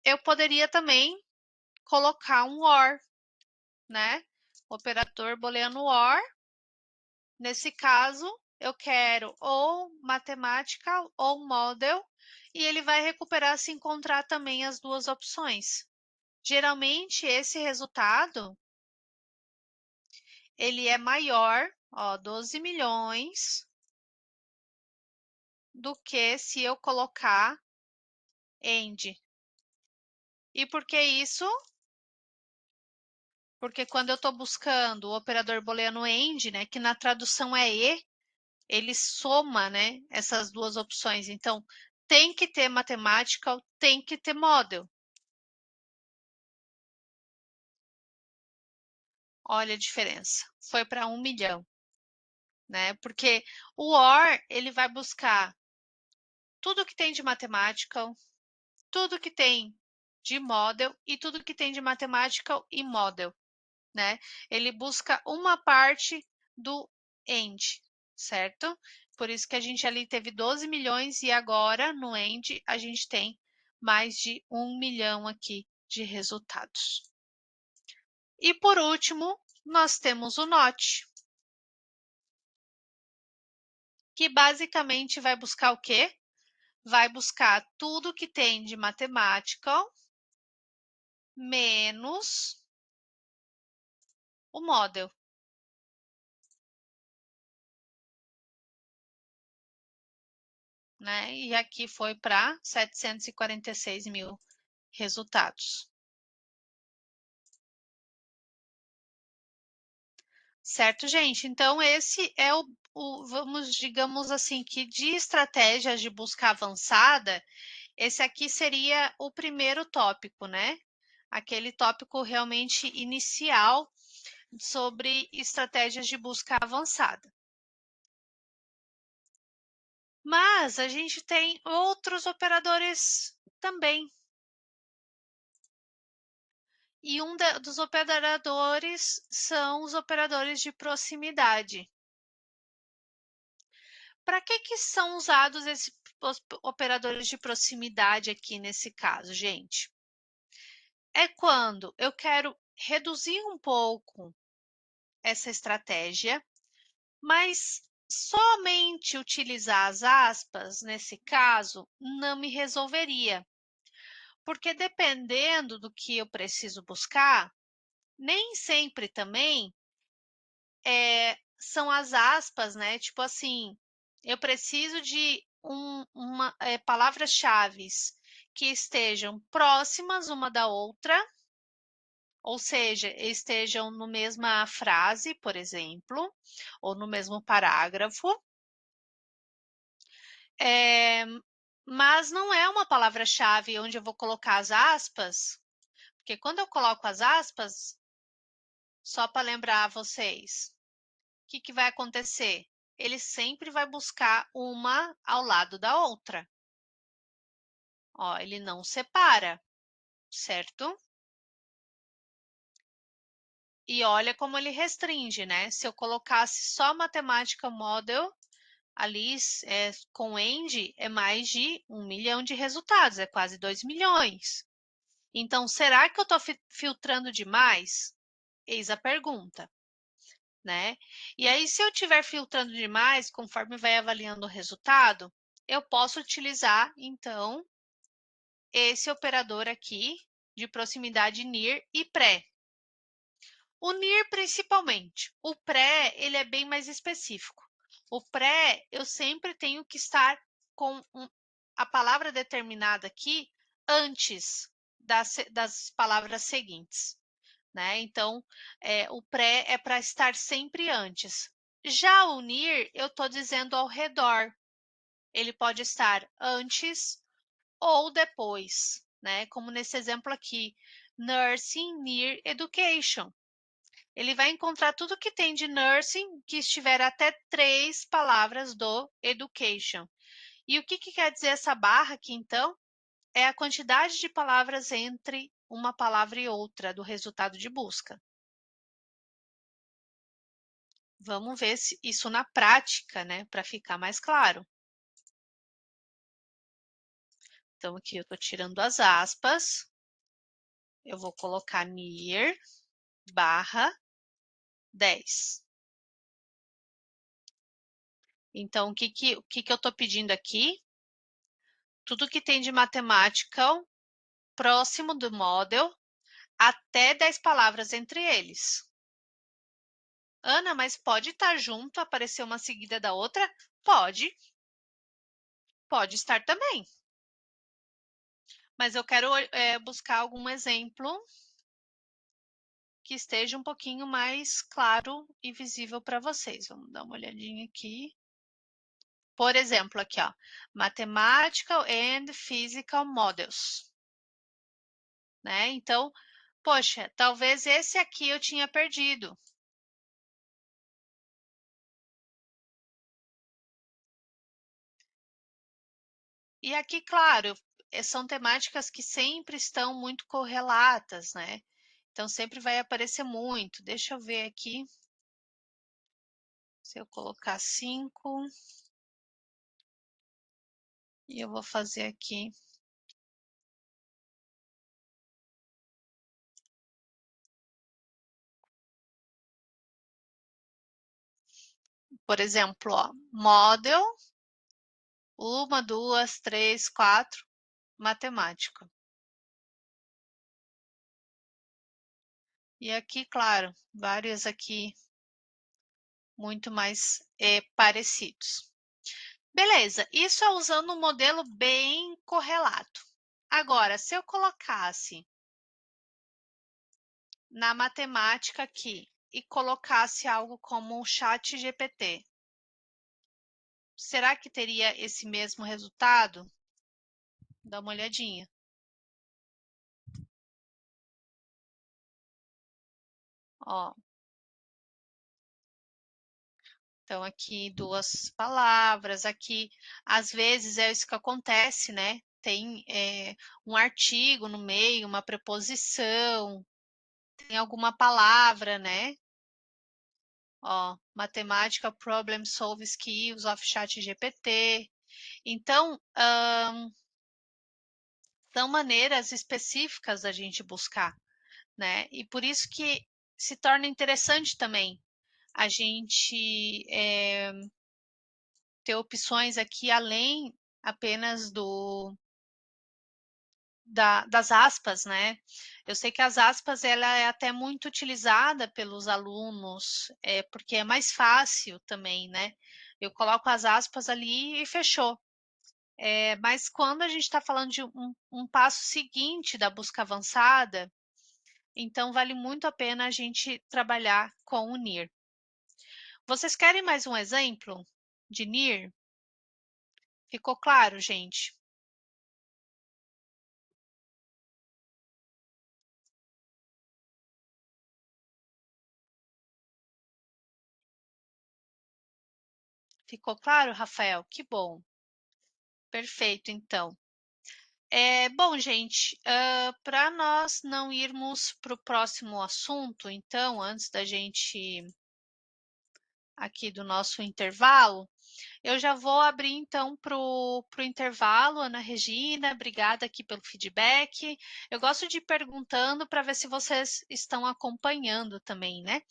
[SPEAKER 2] Eu poderia também colocar um OR, né? Operador booleano OR. Nesse caso, eu quero ou matemática ou model, e ele vai recuperar se encontrar também as duas opções. Geralmente, esse resultado, ele é maior, ó, 12 milhões, do que se eu colocar AND. E por que isso? Porque quando eu estou buscando o operador booleano AND, né, que na tradução é E, ele soma, né, essas duas opções. Então, tem que ter matemática, tem que ter model. Olha a diferença. Foi para 1 milhão, né? Porque o OR, ele vai buscar tudo que tem de matemática, tudo que tem de model e tudo que tem de matemática e model, né? Ele busca uma parte do end, certo? Por isso que a gente ali teve 12 milhões e agora no end a gente tem mais de 1 milhão aqui de resultados. E por último, nós temos o NOT, que basicamente vai buscar o quê? Vai buscar tudo que tem de matemática menos o model. Né? E aqui foi para 746 mil resultados. Certo, gente? Então, esse é vamos, digamos assim, que de estratégias de busca avançada, esse aqui seria o primeiro tópico, né? aquele tópico realmente inicial sobre estratégias de busca avançada. Mas a gente tem outros operadores também. E dos operadores são os operadores de proximidade. Para que são usados esses operadores de proximidade aqui nesse caso, gente? É quando eu quero reduzir um pouco essa estratégia, mas somente utilizar as aspas, nesse caso, não me resolveria. Porque dependendo do que eu preciso buscar, nem sempre também são as aspas, né? Tipo assim, eu preciso de palavras-chave que estejam próximas uma da outra, ou seja, estejam na mesma frase, por exemplo, ou no mesmo parágrafo. Mas não é uma palavra-chave onde eu vou colocar as aspas, porque quando eu coloco as aspas, só para lembrar vocês, o que vai acontecer? Ele sempre vai buscar uma ao lado da outra. Ó, ele não separa, certo? E olha como ele restringe, né? Se eu colocasse só matemática model, ali com end, é mais de 1 milhão de resultados, é quase 2 milhões. Então, será que eu estou filtrando demais? Eis a pergunta, né? E aí, se eu estiver filtrando demais, conforme vai avaliando o resultado, eu posso utilizar, então, esse operador aqui de proximidade near e pré. O near principalmente. O pré, ele é bem mais específico. O pré, eu sempre tenho que estar com a palavra determinada aqui antes das palavras seguintes, né? Então, o pré é para estar sempre antes. Já o near, eu estou dizendo ao redor. Ele pode estar antes ou depois, né? Como nesse exemplo aqui, nursing near education. Ele vai encontrar tudo que tem de nursing que estiver até 3 palavras do education. E o que quer dizer essa barra aqui, então? É a quantidade de palavras entre uma palavra e outra do resultado de busca. Vamos ver isso na prática, né? Para ficar mais claro. Então, aqui eu estou tirando as aspas. Eu vou colocar near barra 10. Então, o que eu estou pedindo aqui? Tudo que tem de matemática próximo do model, até 10 palavras entre eles. Ana, mas pode estar junto, aparecer uma seguida da outra? Pode. Pode estar também. Mas eu quero buscar algum exemplo que esteja um pouquinho mais claro e visível para vocês. Vamos dar uma olhadinha aqui. Por exemplo, aqui, ó, Mathematical and Physical Models. Né? Então, poxa, talvez esse aqui eu tinha perdido. E aqui, claro, são temáticas que sempre estão muito correlatas, né? Então, sempre vai aparecer muito. Deixa eu ver aqui. Se eu colocar 5. E eu vou fazer aqui. Por exemplo, ó, model, 1, 2, 3, 4, matemática. E aqui, claro, vários aqui muito mais parecidos. Beleza, isso é usando um modelo bem correlato. Agora, se eu colocasse na matemática aqui e colocasse algo como o chat GPT, será que teria esse mesmo resultado? Dá uma olhadinha. Ó, então aqui 2 palavras, aqui às vezes é isso que acontece, né, tem, um artigo no meio, uma preposição, tem alguma palavra, né. Ó, matemática problem solve skills of ChatGPT. Então, são maneiras específicas da gente buscar, né, e por isso que se torna interessante também a gente, ter opções aqui além apenas das aspas, né. Eu sei que as aspas ela é até muito utilizada pelos alunos, porque é mais fácil também, né. Eu coloco as aspas ali e fechou. Mas quando a gente está falando de um passo seguinte da busca avançada, então vale muito a pena a gente trabalhar com o NIR. Vocês querem mais um exemplo de NIR? Ficou claro, gente? Ficou claro, Rafael? Que bom. Perfeito, então. Bom, gente, para nós não irmos para o próximo assunto, então, antes da gente aqui do nosso intervalo, eu já vou abrir então para o intervalo, Ana Regina, obrigada aqui pelo feedback. Eu gosto de ir perguntando para ver se vocês estão acompanhando também, né?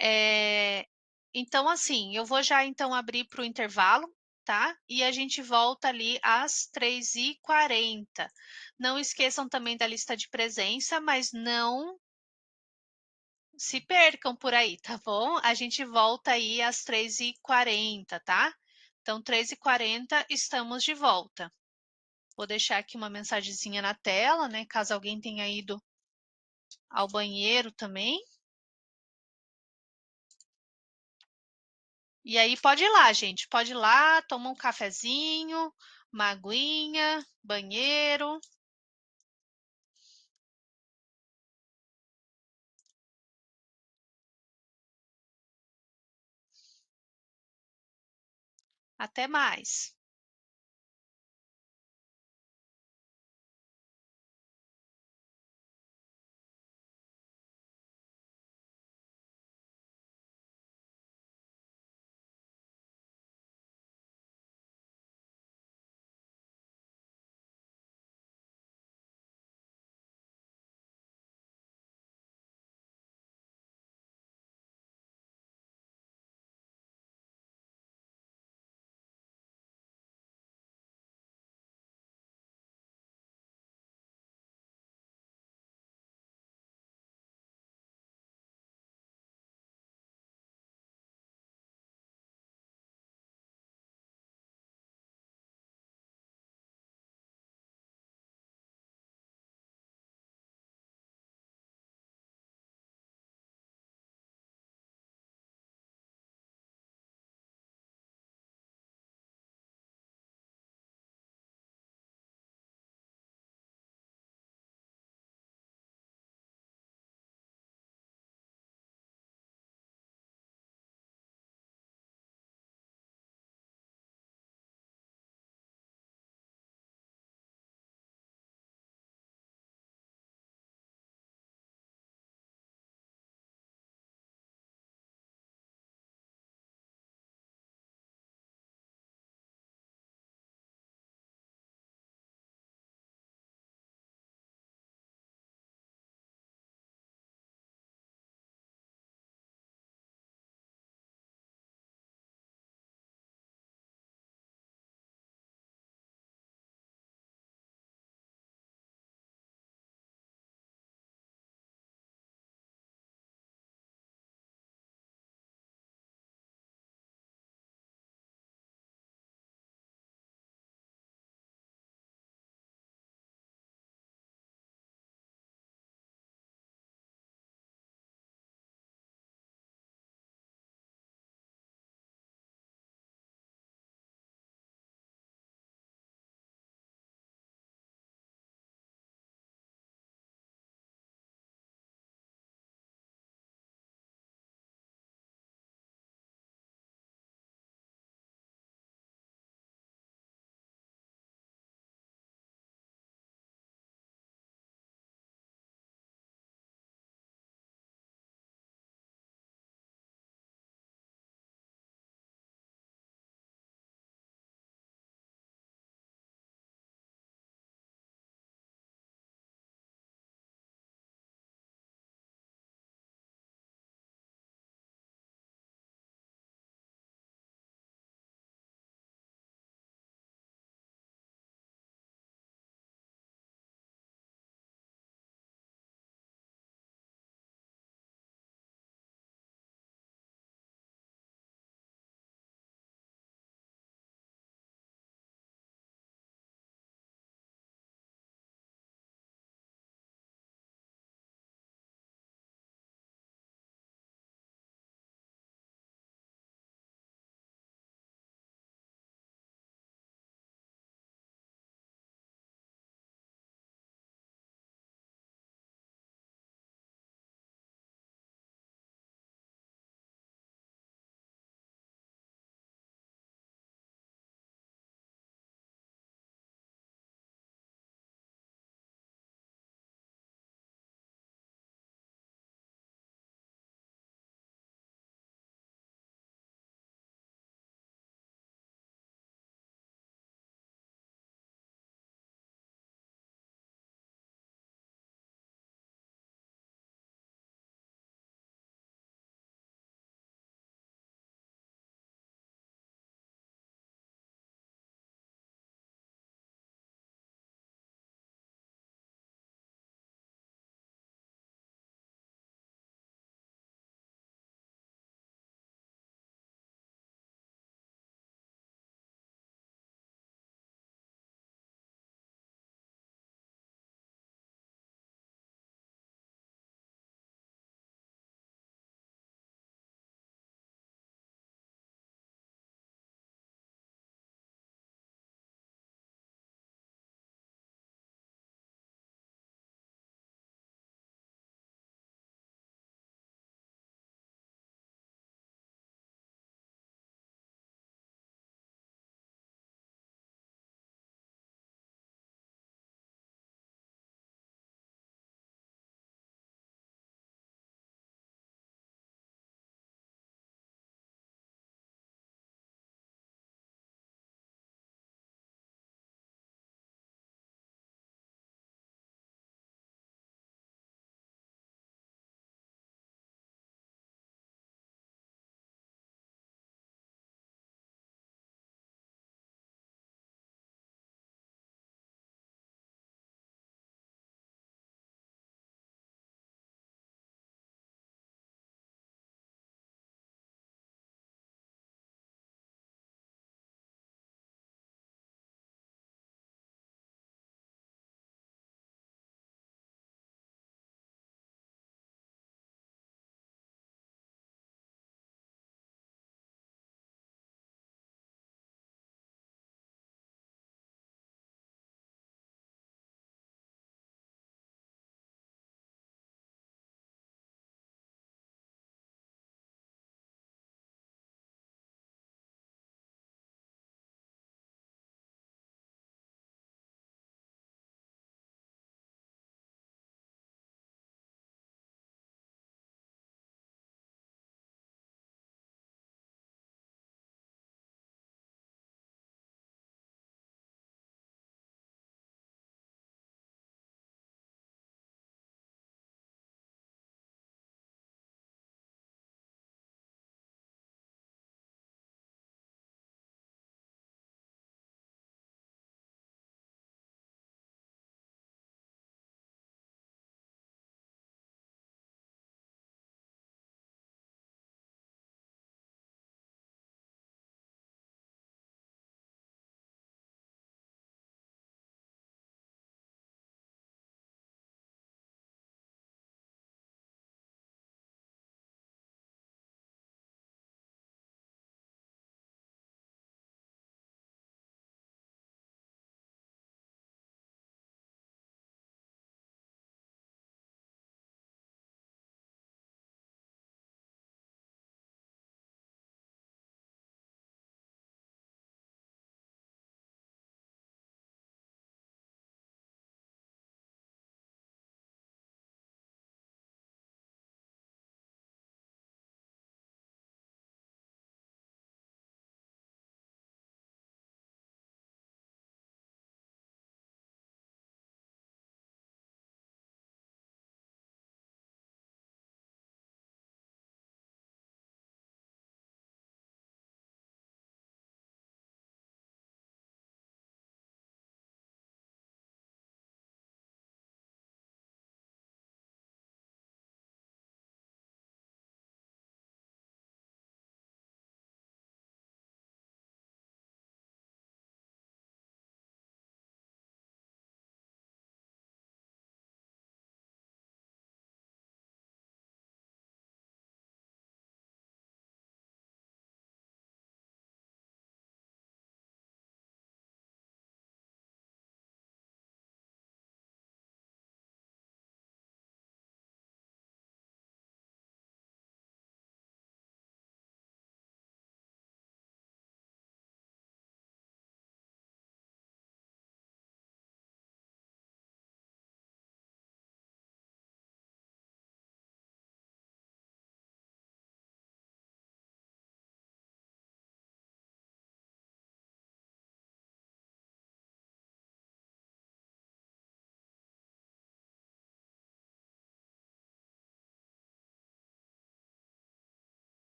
[SPEAKER 2] É, então, assim, eu vou já então abrir para o intervalo, tá? E a gente volta ali às 3h40. Não esqueçam também da lista de presença, mas não se percam por aí, tá bom? A gente volta aí às 3h40, tá? Então, 3h40 estamos de volta. Vou deixar aqui uma mensagenzinha na tela, né? Caso alguém tenha ido ao banheiro também. E aí pode ir lá, gente. Pode ir lá, toma um cafezinho, uma aguinha, banheiro. Até mais.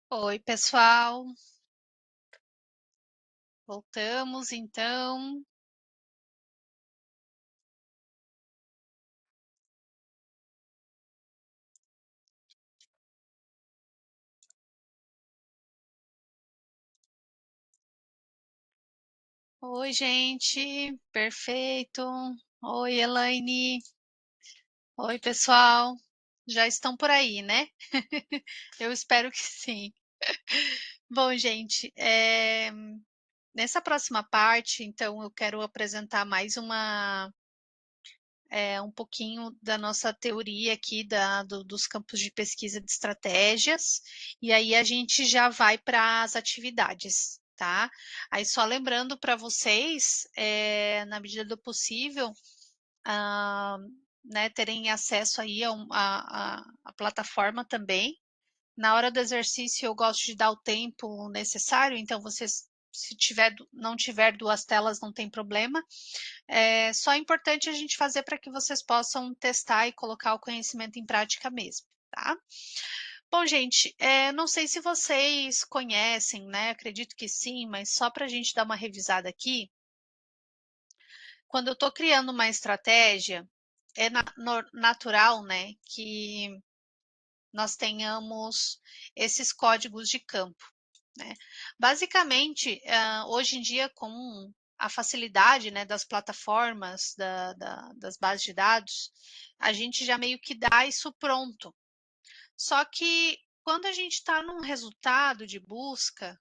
[SPEAKER 2] Oi, pessoal. Voltamos então. Oi, gente. Perfeito. Oi, Elaine. Oi, pessoal. Já estão por aí, né? Eu espero que sim. Bom, gente, nessa próxima parte, então, eu quero apresentar mais um pouquinho da nossa teoria aqui dos campos de pesquisa de estratégias, e aí a gente já vai para as atividades, tá? Aí só lembrando para vocês, na medida do possível, ah, né, terem acesso aí a plataforma também. Na hora do exercício, eu gosto de dar o tempo necessário, então vocês, se não tiver duas telas, não tem problema. Só é importante a gente fazer para que vocês possam testar e colocar o conhecimento em prática mesmo, tá? Bom, gente, não sei se vocês conhecem, né? Acredito que sim, mas só para a gente dar uma revisada aqui, quando eu estou criando uma estratégia, é natural, né, que nós tenhamos esses códigos de campo, né? Basicamente, hoje em dia, com a facilidade, né, das plataformas, das bases de dados, a gente já meio que dá isso pronto. Só que quando a gente está num resultado de busca,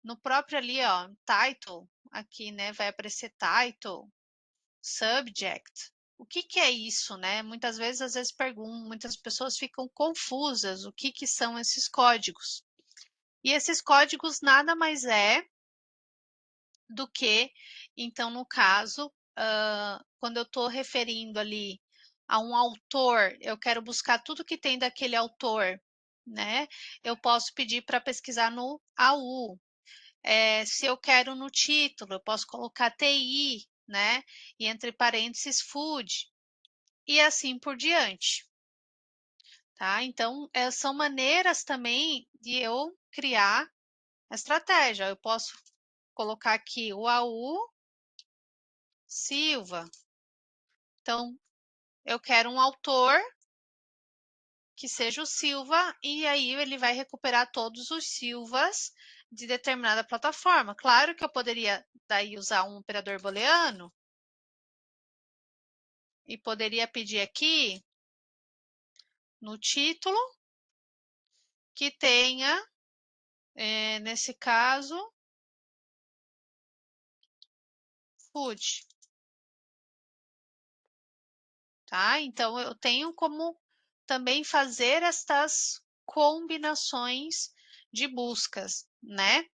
[SPEAKER 2] no próprio ali, ó, title, aqui, né, vai aparecer title, subject. O que que é isso, né? Muitas vezes, às vezes perguntam, muitas pessoas ficam confusas o que que são esses códigos. E esses códigos nada mais é do que, então, no caso, quando eu estou referindo ali a um autor, eu quero buscar tudo que tem daquele autor, né? Eu posso pedir para pesquisar no AU. Se eu quero no título, eu posso colocar TI, né? E entre parênteses, food, e assim por diante, tá? Então, são maneiras também de eu criar estratégia. Eu posso colocar aqui o AU Silva. Então, eu quero um autor que seja o Silva, e aí ele vai recuperar todos os Silvas de determinada plataforma. Claro que eu poderia daí usar um operador booleano e poderia pedir aqui no título que tenha, nesse caso, food, tá? Então, eu tenho como também fazer estas combinações de buscas, né?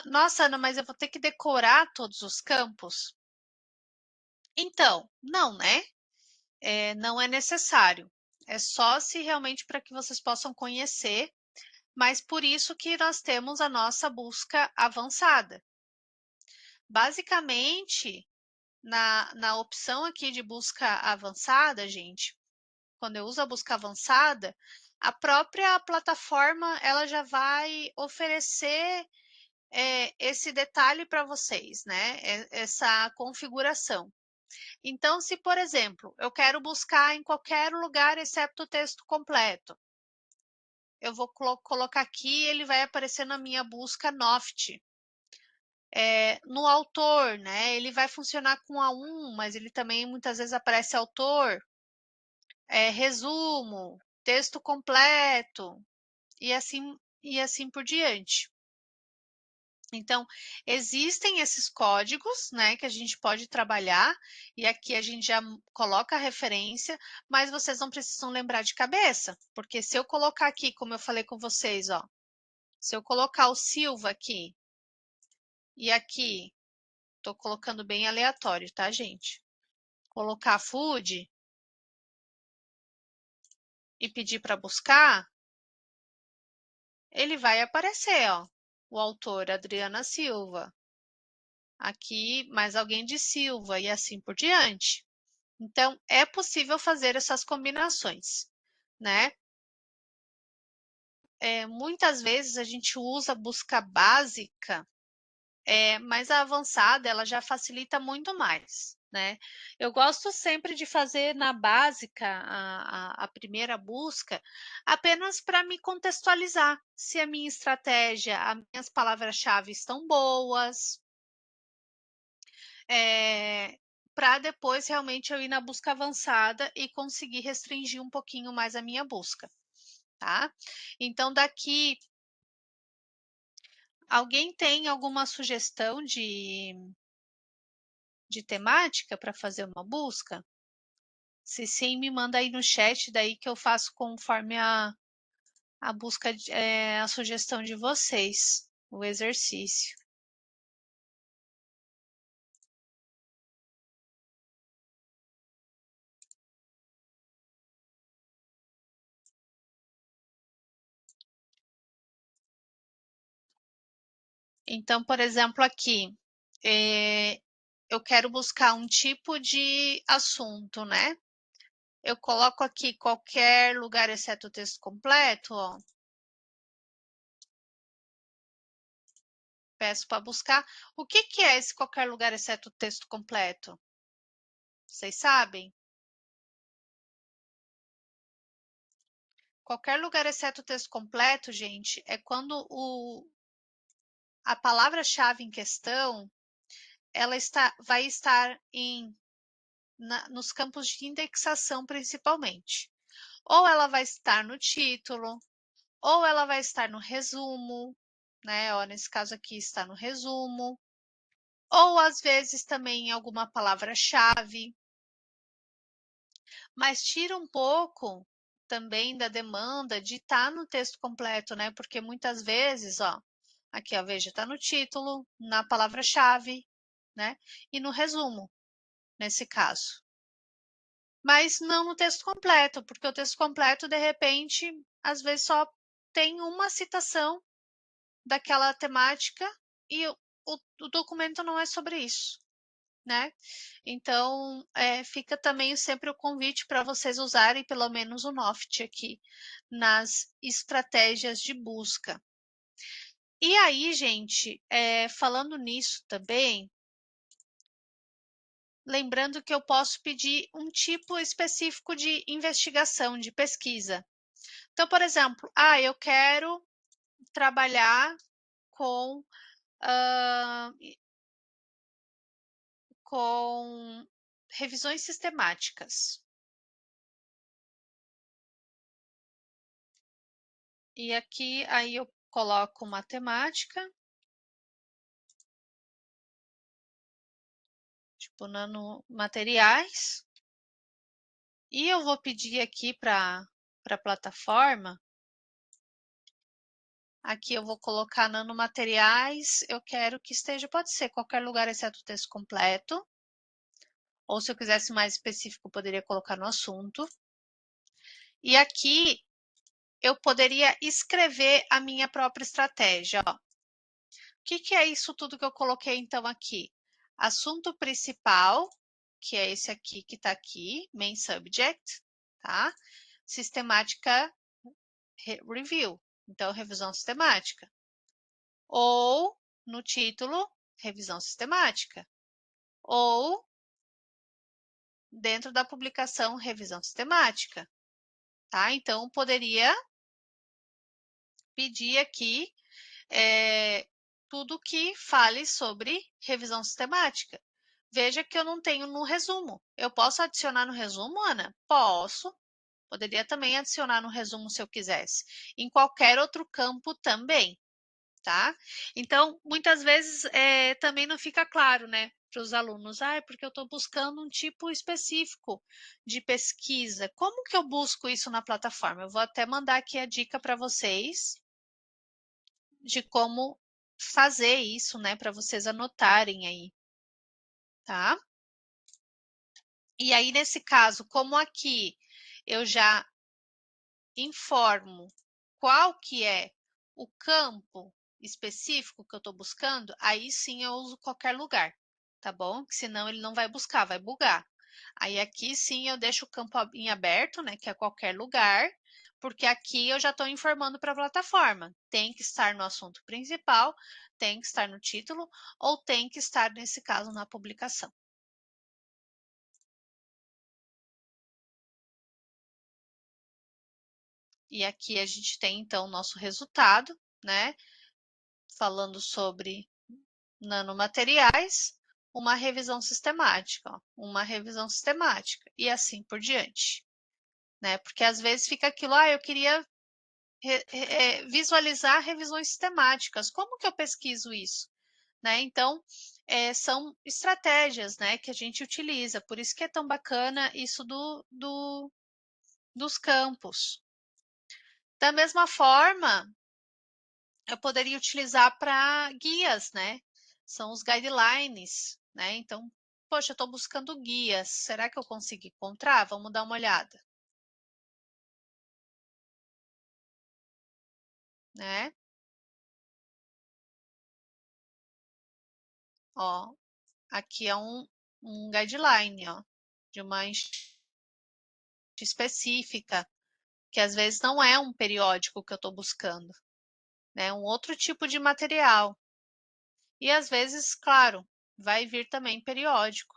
[SPEAKER 2] Nossa, Ana, mas eu vou ter que decorar todos os campos? Então, não, né? Não é necessário. É só se realmente para que vocês possam conhecer, mas por isso que nós temos a nossa busca avançada. Basicamente, na opção aqui de busca avançada, gente, quando eu uso a busca avançada, a própria plataforma ela já vai oferecer esse detalhe para vocês, né? Essa configuração. Então, se, por exemplo, eu quero buscar em qualquer lugar exceto o texto completo, eu vou colocar aqui, ele vai aparecer na minha busca Noft. No autor, né? Ele vai funcionar com A1, mas ele também muitas vezes aparece autor, resumo, texto completo e assim por diante. Então, existem esses códigos, né, que a gente pode trabalhar, e aqui a gente já coloca a referência, mas vocês não precisam lembrar de cabeça, porque se eu colocar aqui, como eu falei com vocês, ó, se eu colocar o Silva aqui, e aqui, tô colocando bem aleatório, tá, gente? Colocar food e pedir para buscar, ele vai aparecer, ó, o autor Adriana Silva, aqui mais alguém de Silva e assim por diante. Então, é possível fazer essas combinações, né? muitas vezes a gente usa a busca básica, mas a avançada ela já facilita muito mais, né? Eu gosto sempre de fazer na básica a primeira busca, apenas para me contextualizar se a minha estratégia, as minhas palavras-chave estão boas, para depois realmente eu ir na busca avançada e conseguir restringir um pouquinho mais a minha busca, tá? Então, daqui, alguém tem alguma sugestão de temática para fazer uma busca? Se sim, me manda aí no chat, daí que eu faço conforme a busca, a sugestão de vocês, o exercício. Então, por exemplo, aqui, eu quero buscar um tipo de assunto, né? Eu coloco aqui qualquer lugar exceto o texto completo, ó. Peço para buscar. O que que é esse qualquer lugar exceto o texto completo? Vocês sabem? Qualquer lugar exceto o texto completo, gente, é quando a palavra-chave em questão ela vai estar nos campos de indexação principalmente. Ou ela vai estar no título, ou ela vai estar no resumo, né? Ó, nesse caso aqui está no resumo, ou às vezes também em alguma palavra-chave, mas tira um pouco também da demanda de estar no texto completo, né? Porque muitas vezes, ó, aqui, ó, veja, está no título, na palavra-chave, né? E no resumo, nesse caso. Mas não no texto completo, porque o texto completo, de repente, às vezes só tem uma citação daquela temática e o documento não é sobre isso, né? Então, fica também sempre o convite para vocês usarem pelo menos o Noft aqui nas estratégias de busca. E aí, gente, falando nisso também, lembrando que eu posso pedir um tipo específico de investigação, de pesquisa. Então, por exemplo, eu quero trabalhar com, com revisões sistemáticas. E aqui, aí eu coloco matemática, tipo nanomateriais, e eu vou pedir aqui para a plataforma, aqui eu vou colocar nanomateriais, eu quero que esteja, pode ser qualquer lugar exceto o texto completo, ou se eu quisesse mais específico, poderia colocar no assunto. E aqui eu poderia escrever a minha própria estratégia. Ó. O que é isso tudo que eu coloquei então aqui? Assunto principal, que é esse aqui que está aqui, main subject, tá? Sistemática review, então revisão sistemática. Ou no título, revisão sistemática. Ou dentro da publicação, revisão sistemática, tá? Então, poderia pedir aqui tudo que fale sobre revisão sistemática. Veja que eu não tenho no resumo. Eu posso adicionar no resumo, Ana? Posso. Poderia também adicionar no resumo se eu quisesse. Em qualquer outro campo também, tá? Então, muitas vezes também não fica claro, né? Para os alunos, porque eu estou buscando um tipo específico de pesquisa. Como que eu busco isso na plataforma? Eu vou até mandar aqui a dica para vocês de como fazer isso, né, para vocês anotarem aí, tá? E aí, nesse caso, como aqui eu já informo qual que é o campo específico que eu estou buscando, aí sim eu uso qualquer lugar, tá bom? Senão ele não vai buscar, vai bugar. Aí aqui sim eu deixo o campo em aberto, né, que é qualquer lugar, porque aqui eu já estou informando para a plataforma. Tem que estar no assunto principal, tem que estar no título, ou tem que estar, nesse caso, na publicação. E aqui a gente tem, então, o nosso resultado, né? Falando sobre nanomateriais, uma revisão sistemática, ó, uma revisão sistemática, e assim por diante. Né? Porque às vezes fica aquilo, eu queria visualizar revisões sistemáticas. Como que eu pesquiso isso? Né? Então, são estratégias, né, que a gente utiliza. Por isso que é tão bacana isso dos campos. Da mesma forma, eu poderia utilizar para guias, né? São os guidelines, né? Então, poxa, eu estou buscando guias. Será que eu consigo encontrar? Vamos dar uma olhada. Né? Ó, aqui é um guideline, ó, de uma específica, que às vezes não é um periódico que eu estou buscando, né? Um outro tipo de material. E às vezes, claro, vai vir também periódico.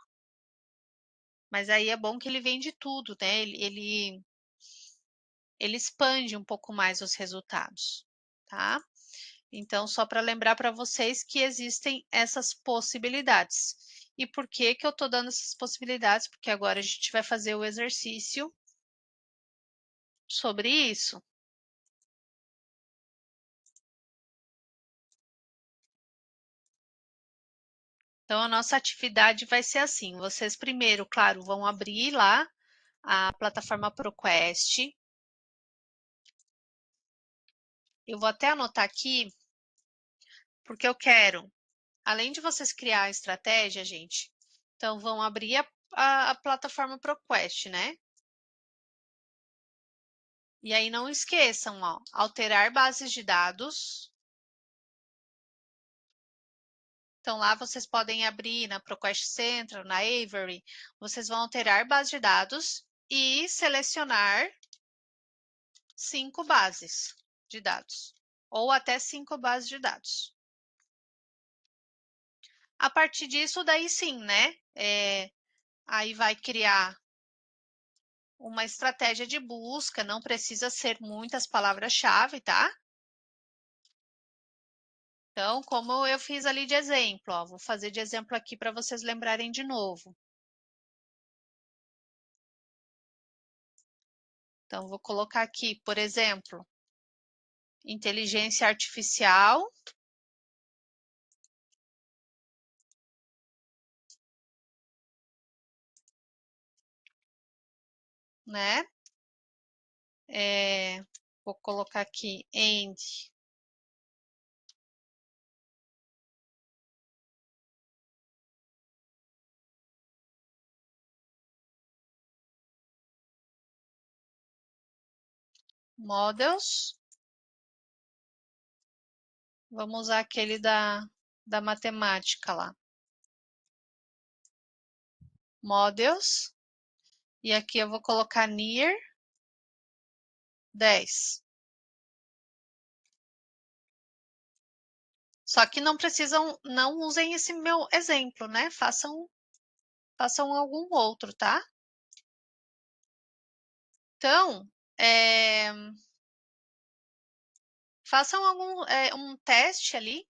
[SPEAKER 2] Mas aí é bom que ele vem de tudo, né? Ele expande um pouco mais os resultados, tá? Então, só para lembrar para vocês que existem essas possibilidades. E por que que eu estou dando essas possibilidades? Porque agora a gente vai fazer o exercício sobre isso. Então, a nossa atividade vai ser assim: vocês primeiro, claro, vão abrir lá a plataforma ProQuest. Eu vou até anotar aqui, porque eu quero, além de vocês criar a estratégia, gente, então vão abrir a plataforma ProQuest, né? E aí não esqueçam, ó, alterar bases de dados. Então lá vocês podem abrir na ProQuest Central, na Avery, vocês vão alterar base de dados e selecionar 5 bases de dados, ou até 5 bases de dados. A partir disso, daí sim, né? Aí vai criar uma estratégia de busca, não precisa ser muitas palavras-chave, tá? Então, como eu fiz ali de exemplo, ó, vou fazer de exemplo aqui para vocês lembrarem de novo. Então, vou colocar aqui, por exemplo, inteligência artificial, né? Vou colocar aqui and models. Vamos usar aquele da matemática lá. Models. E aqui eu vou colocar near 10. Só que não precisam, não usem esse meu exemplo, né? Façam algum outro, tá? Então, façam um teste ali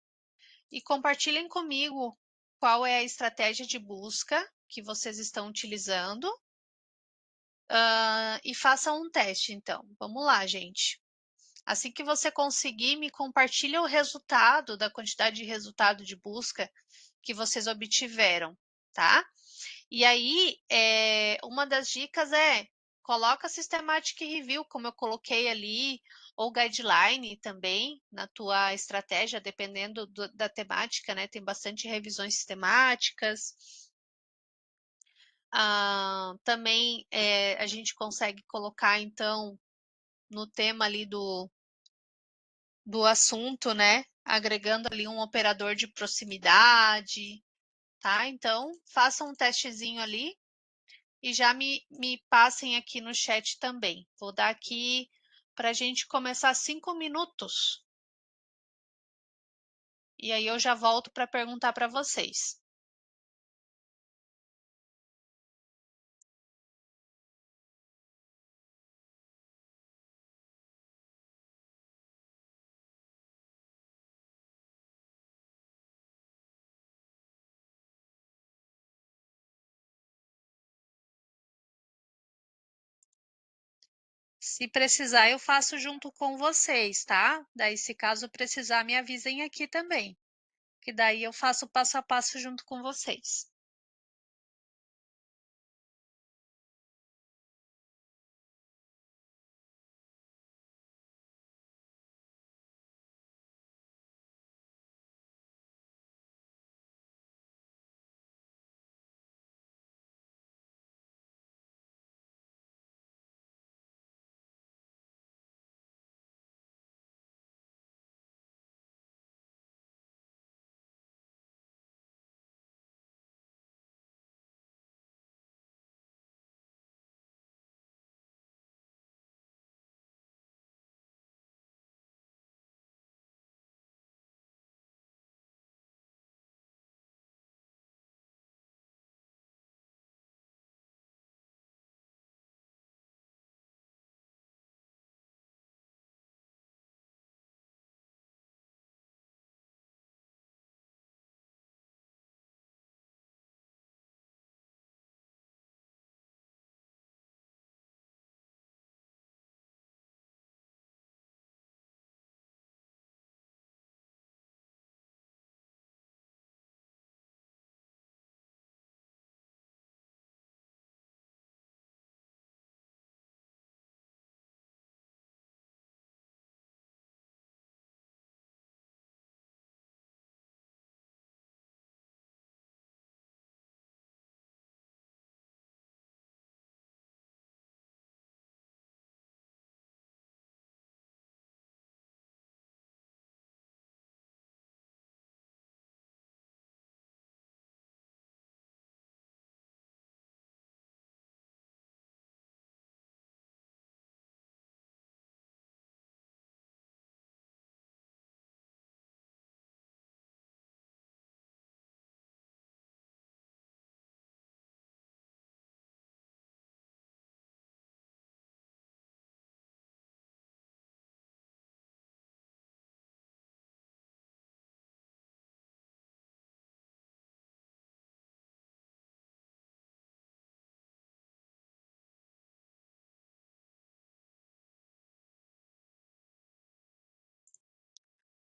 [SPEAKER 2] e compartilhem comigo qual é a estratégia de busca que vocês estão utilizando. E façam um teste, então. Vamos lá, gente. Assim que você conseguir, me compartilha o resultado da quantidade de resultado de busca que vocês obtiveram, tá? E aí, uma das dicas coloca Systematic Review, como eu coloquei ali, ou Guideline também na tua estratégia, dependendo da temática, né? Tem bastante revisões sistemáticas. Também a gente consegue colocar, então, no tema ali do assunto, né? Agregando ali um operador de proximidade, tá? Então, façam um testezinho ali e já me passem aqui no chat também. Vou dar aqui para a gente começar 5 minutos. E aí eu já volto para perguntar para vocês. Se precisar, eu faço junto com vocês, tá? Daí, se caso precisar, me avisem aqui também, que daí eu faço passo a passo junto com vocês.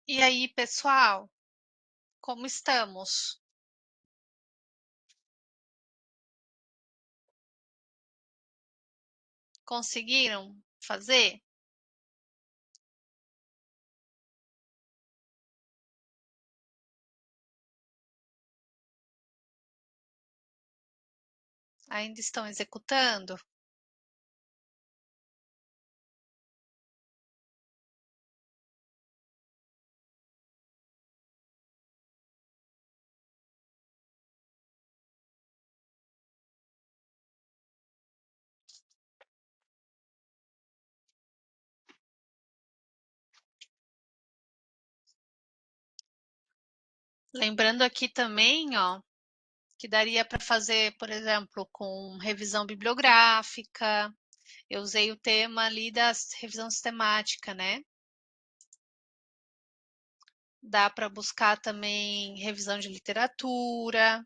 [SPEAKER 2] E aí, pessoal, como estamos? Conseguiram fazer? Ainda estão executando? Lembrando aqui também, ó, que daria para fazer, por exemplo, com revisão bibliográfica. Eu usei o tema ali da revisão sistemática, né? Dá para buscar também revisão de literatura.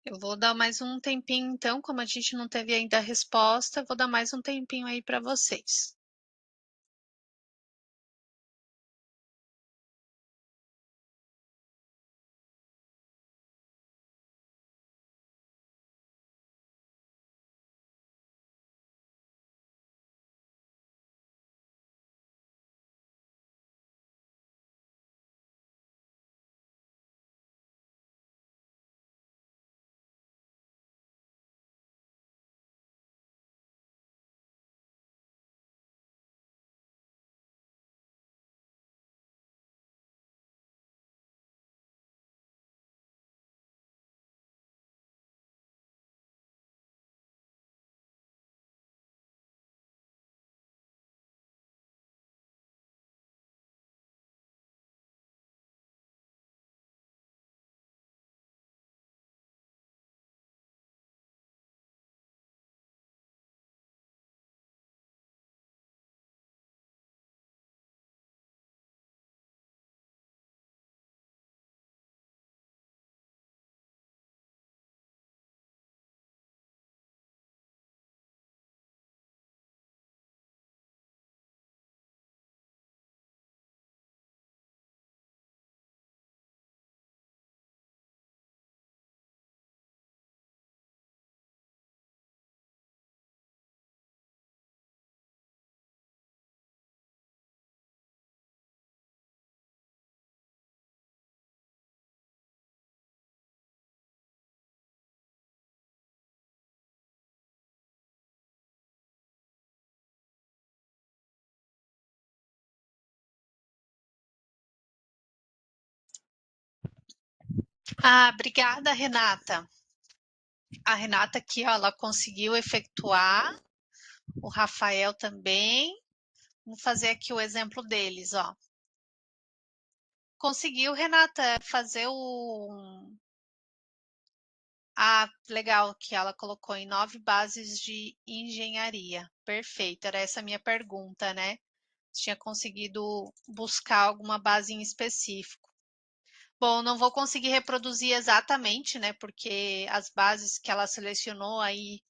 [SPEAKER 2] Eu vou dar mais um tempinho, então, como a gente não teve ainda a resposta, eu vou dar mais um tempinho aí para vocês. Ah, obrigada, Renata. A Renata aqui, ó, ela conseguiu efetuar, o Rafael também. Vamos fazer aqui o exemplo deles, ó. Conseguiu, Renata, fazer o. Ah, legal, que ela colocou em 9 bases de engenharia. Perfeito, era essa a minha pergunta, né? Tinha conseguido buscar alguma base em específico. Bom, não vou conseguir reproduzir exatamente, né? Porque as bases que ela selecionou aí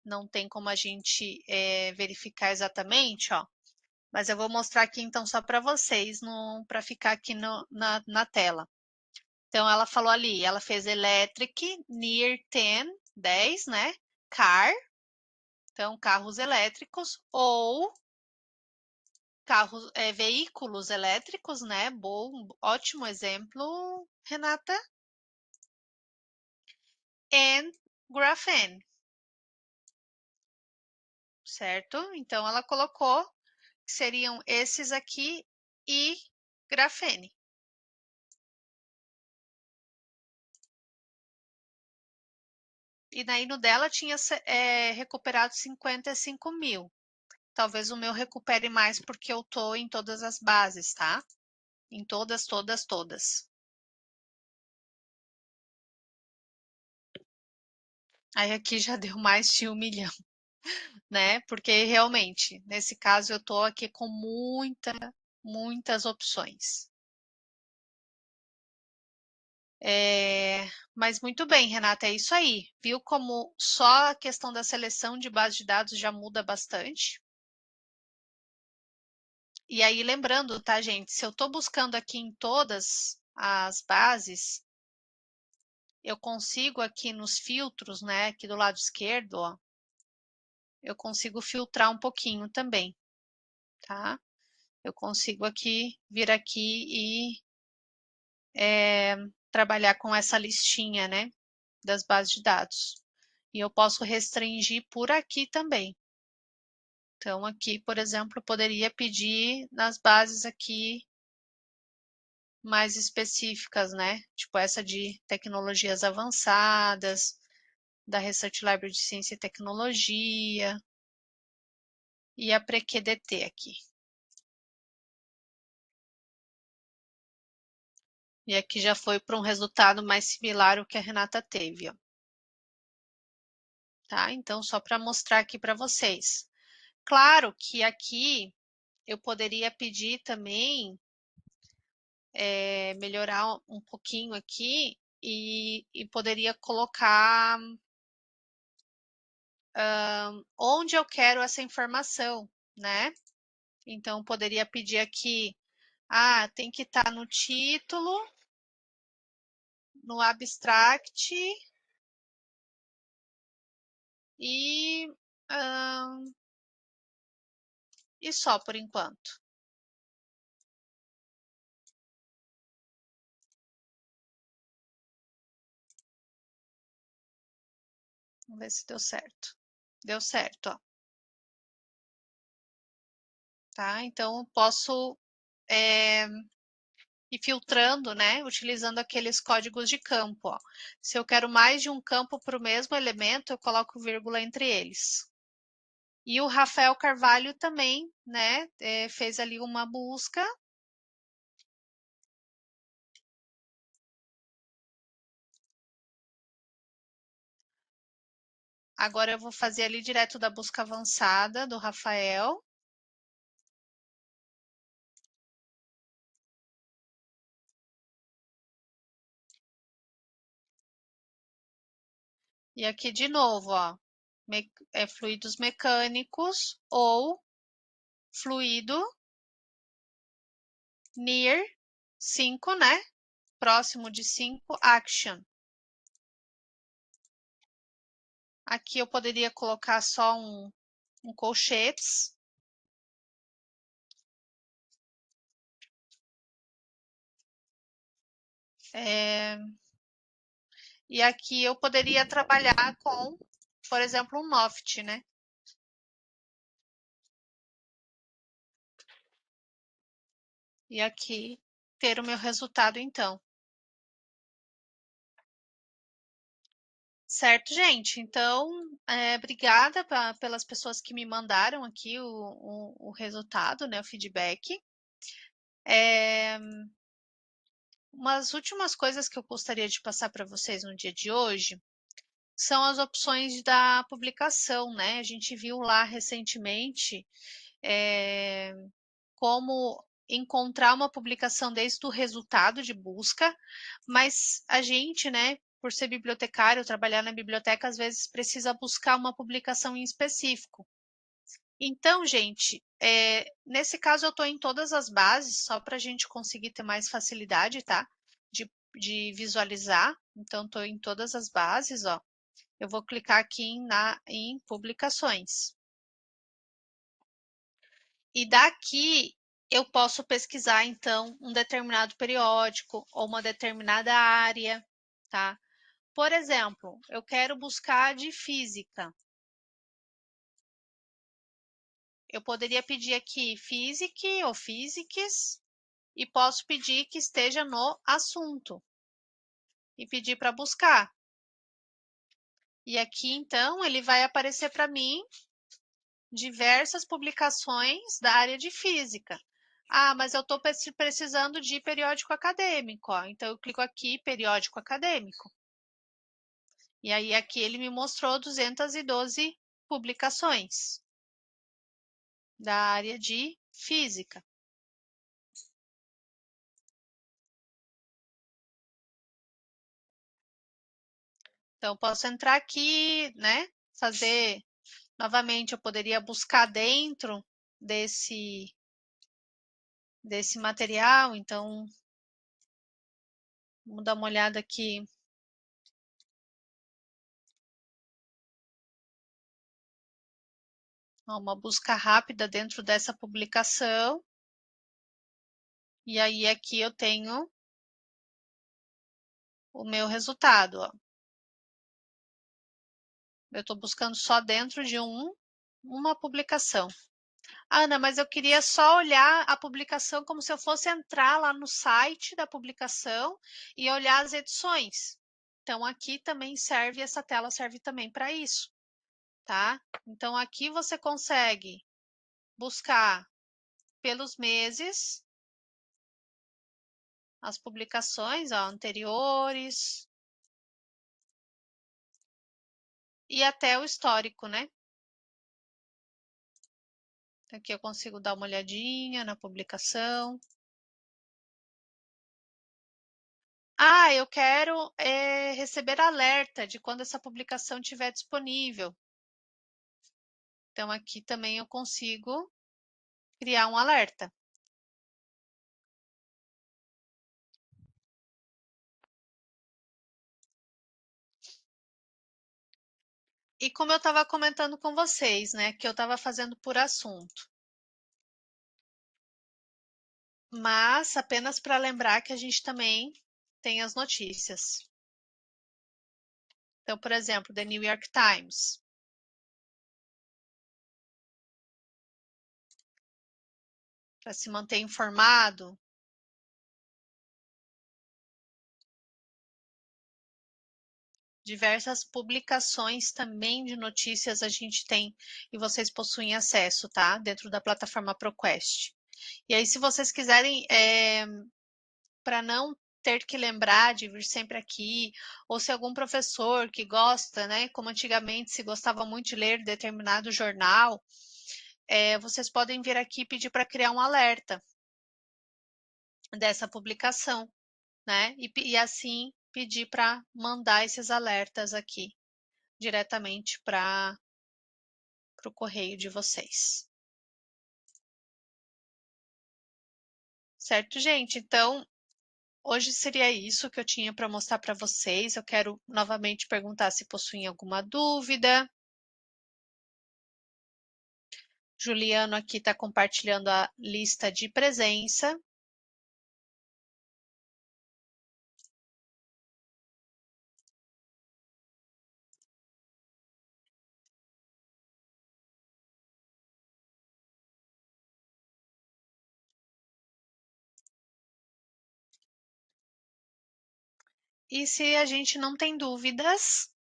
[SPEAKER 2] não tem como a gente verificar exatamente, ó. Mas eu vou mostrar aqui então só para vocês, para ficar aqui na tela. Então ela falou ali, ela fez electric, near 10, né? Car, então carros elétricos ou carros, veículos elétricos, né? Bom, ótimo exemplo, Renata. And graphene, certo? Então ela colocou que seriam esses aqui e grafene. E daí no dela tinha recuperado 55 mil. Talvez o meu recupere mais porque eu tô em todas as bases, tá? Em todas, todas, todas. Aí aqui já deu mais de 1 milhão, né? Porque realmente, nesse caso, eu tô aqui com muitas opções. Mas muito bem, Renata, é isso aí. Viu como só a questão da seleção de base de dados já muda bastante? E aí, lembrando, tá, gente? Se eu estou buscando aqui em todas as bases, eu consigo aqui nos filtros, né? Aqui do lado esquerdo, ó, eu consigo filtrar um pouquinho também, tá? Eu consigo aqui vir aqui e trabalhar com essa listinha, né? Das bases de dados. E eu posso restringir por aqui também. Então, aqui, por exemplo, eu poderia pedir nas bases aqui mais específicas, né? Tipo essa de tecnologias avançadas, da Research Library de Ciência e Tecnologia e a PreQDT aqui. E aqui já foi para um resultado mais similar ao que a Renata teve, ó. Tá? Então, só para mostrar aqui para vocês. Claro que aqui eu poderia pedir também melhorar um pouquinho aqui e poderia colocar onde eu quero essa informação, né? Então, poderia pedir aqui, tem que estar no título, no abstract e, e só por enquanto. Vamos ver se deu certo. Deu certo, ó. Tá? Então, posso ir filtrando, né? Utilizando aqueles códigos de campo, ó. Se eu quero mais de um campo para o mesmo elemento, eu coloco vírgula entre eles. E o Rafael Carvalho também, né? Fez ali uma busca. Agora eu vou fazer ali direto da busca avançada do Rafael. E aqui de novo, ó, fluidos mecânicos ou fluido near 5, né? Próximo de 5, action. Aqui eu poderia colocar só um colchetes. E aqui eu poderia trabalhar com, por exemplo, um Noft, né? E aqui ter o meu resultado, então. Certo, gente? Então, obrigada pelas pessoas que me mandaram aqui o resultado, né, o feedback. Umas últimas coisas que eu gostaria de passar para vocês no dia de hoje são as opções da publicação, né? A gente viu lá recentemente como encontrar uma publicação desde o resultado de busca, mas a gente, né, por ser bibliotecário, trabalhar na biblioteca, às vezes precisa buscar uma publicação em específico. Então, gente, nesse caso eu estou em todas as bases, só para a gente conseguir ter mais facilidade, tá? De visualizar. Então, estou em todas as bases, ó. Eu vou clicar aqui em publicações. E daqui eu posso pesquisar, então, um determinado periódico ou uma determinada área, tá? Por exemplo, eu quero buscar de física. Eu poderia pedir aqui Physic ou Physics e posso pedir que esteja no assunto e pedir para buscar. E aqui, então, ele vai aparecer para mim diversas publicações da área de física. Ah, mas eu estou precisando de periódico acadêmico, ó. Então eu clico aqui, periódico acadêmico. E aí aqui ele me mostrou 212 publicações da área de física. Então, eu posso entrar aqui, né? Fazer novamente, eu poderia buscar dentro desse material. Então, vamos dar uma olhada aqui. Uma busca rápida dentro dessa publicação. E aí, aqui eu tenho o meu resultado. Ó. Eu estou buscando só dentro de uma publicação. Ana, mas eu queria só olhar a publicação como se eu fosse entrar lá no site da publicação e olhar as edições. Então, aqui também serve, essa tela serve também para isso, tá? Então, aqui você consegue buscar pelos meses, as publicações ó, anteriores e até o histórico, né? Aqui eu consigo dar uma olhadinha na publicação. Ah, eu quero receber alerta de quando essa publicação estiver disponível. Então, aqui também eu consigo criar um alerta. E como eu estava comentando com vocês, né, que eu estava fazendo por assunto. Mas apenas para lembrar que a gente também tem as notícias. Então, por exemplo, The New York Times. Para se manter informado. Diversas publicações também de notícias a gente tem e vocês possuem acesso, tá? Dentro da plataforma ProQuest. E aí, se vocês quiserem, para não ter que lembrar de vir sempre aqui, ou se algum professor que gosta, né, como antigamente se gostava muito de ler determinado jornal, vocês podem vir aqui e pedir para criar um alerta dessa publicação, né, e assim pedir para mandar esses alertas aqui diretamente para o correio de vocês. Certo, gente? Então, hoje seria isso que eu tinha para mostrar para vocês. Eu quero novamente perguntar se possuem alguma dúvida. Juliano aqui está compartilhando a lista de presença. E se a gente não tem dúvidas,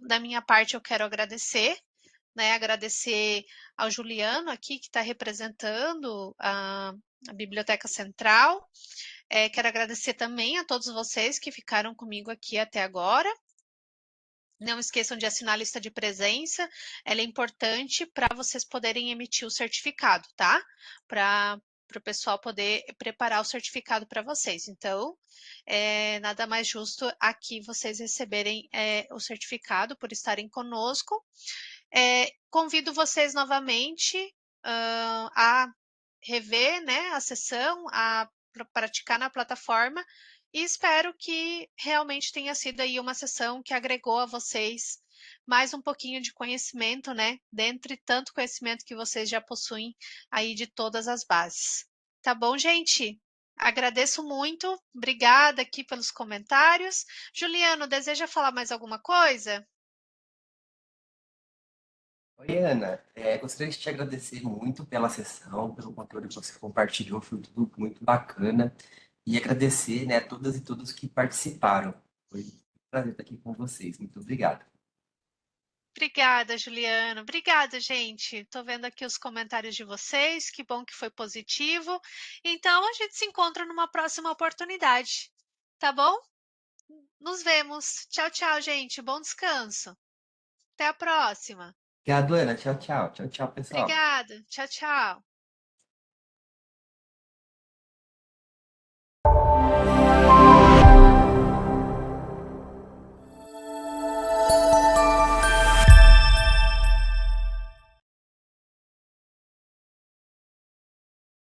[SPEAKER 2] Da minha parte, eu quero agradecer, né? Agradecer ao Juliano aqui, que está representando a Biblioteca Central. Quero agradecer também a todos vocês que ficaram comigo aqui até agora. Não esqueçam de assinar a lista de presença, ela é importante para vocês poderem emitir o certificado, tá? Para o pessoal poder preparar o certificado para vocês. Então, nada mais justo aqui vocês receberem o certificado por estarem conosco. Convido vocês novamente a rever, né, a sessão, a praticar na plataforma e espero que realmente tenha sido aí uma sessão que agregou a vocês mais um pouquinho de conhecimento, né, dentre tanto conhecimento que vocês já possuem aí de todas as bases. Tá bom, gente? Agradeço muito, obrigada aqui pelos comentários. Juliano, deseja falar mais alguma coisa?
[SPEAKER 1] Oi, Ana. Gostaria de te agradecer muito pela sessão, pelo conteúdo que você compartilhou, foi tudo muito bacana. E agradecer, né, a todas e todos que participaram. Foi um prazer estar aqui com vocês. Muito obrigado.
[SPEAKER 2] Obrigada, Juliano. Obrigada, gente. Estou vendo aqui os comentários de vocês. Que bom que foi positivo. Então, a gente se encontra numa próxima oportunidade. Tá bom? Nos vemos. Tchau, tchau, gente. Bom descanso. Até a próxima.
[SPEAKER 1] Obrigado, Ana. Tchau, tchau. Tchau, tchau, pessoal.
[SPEAKER 2] Obrigada. Tchau, tchau.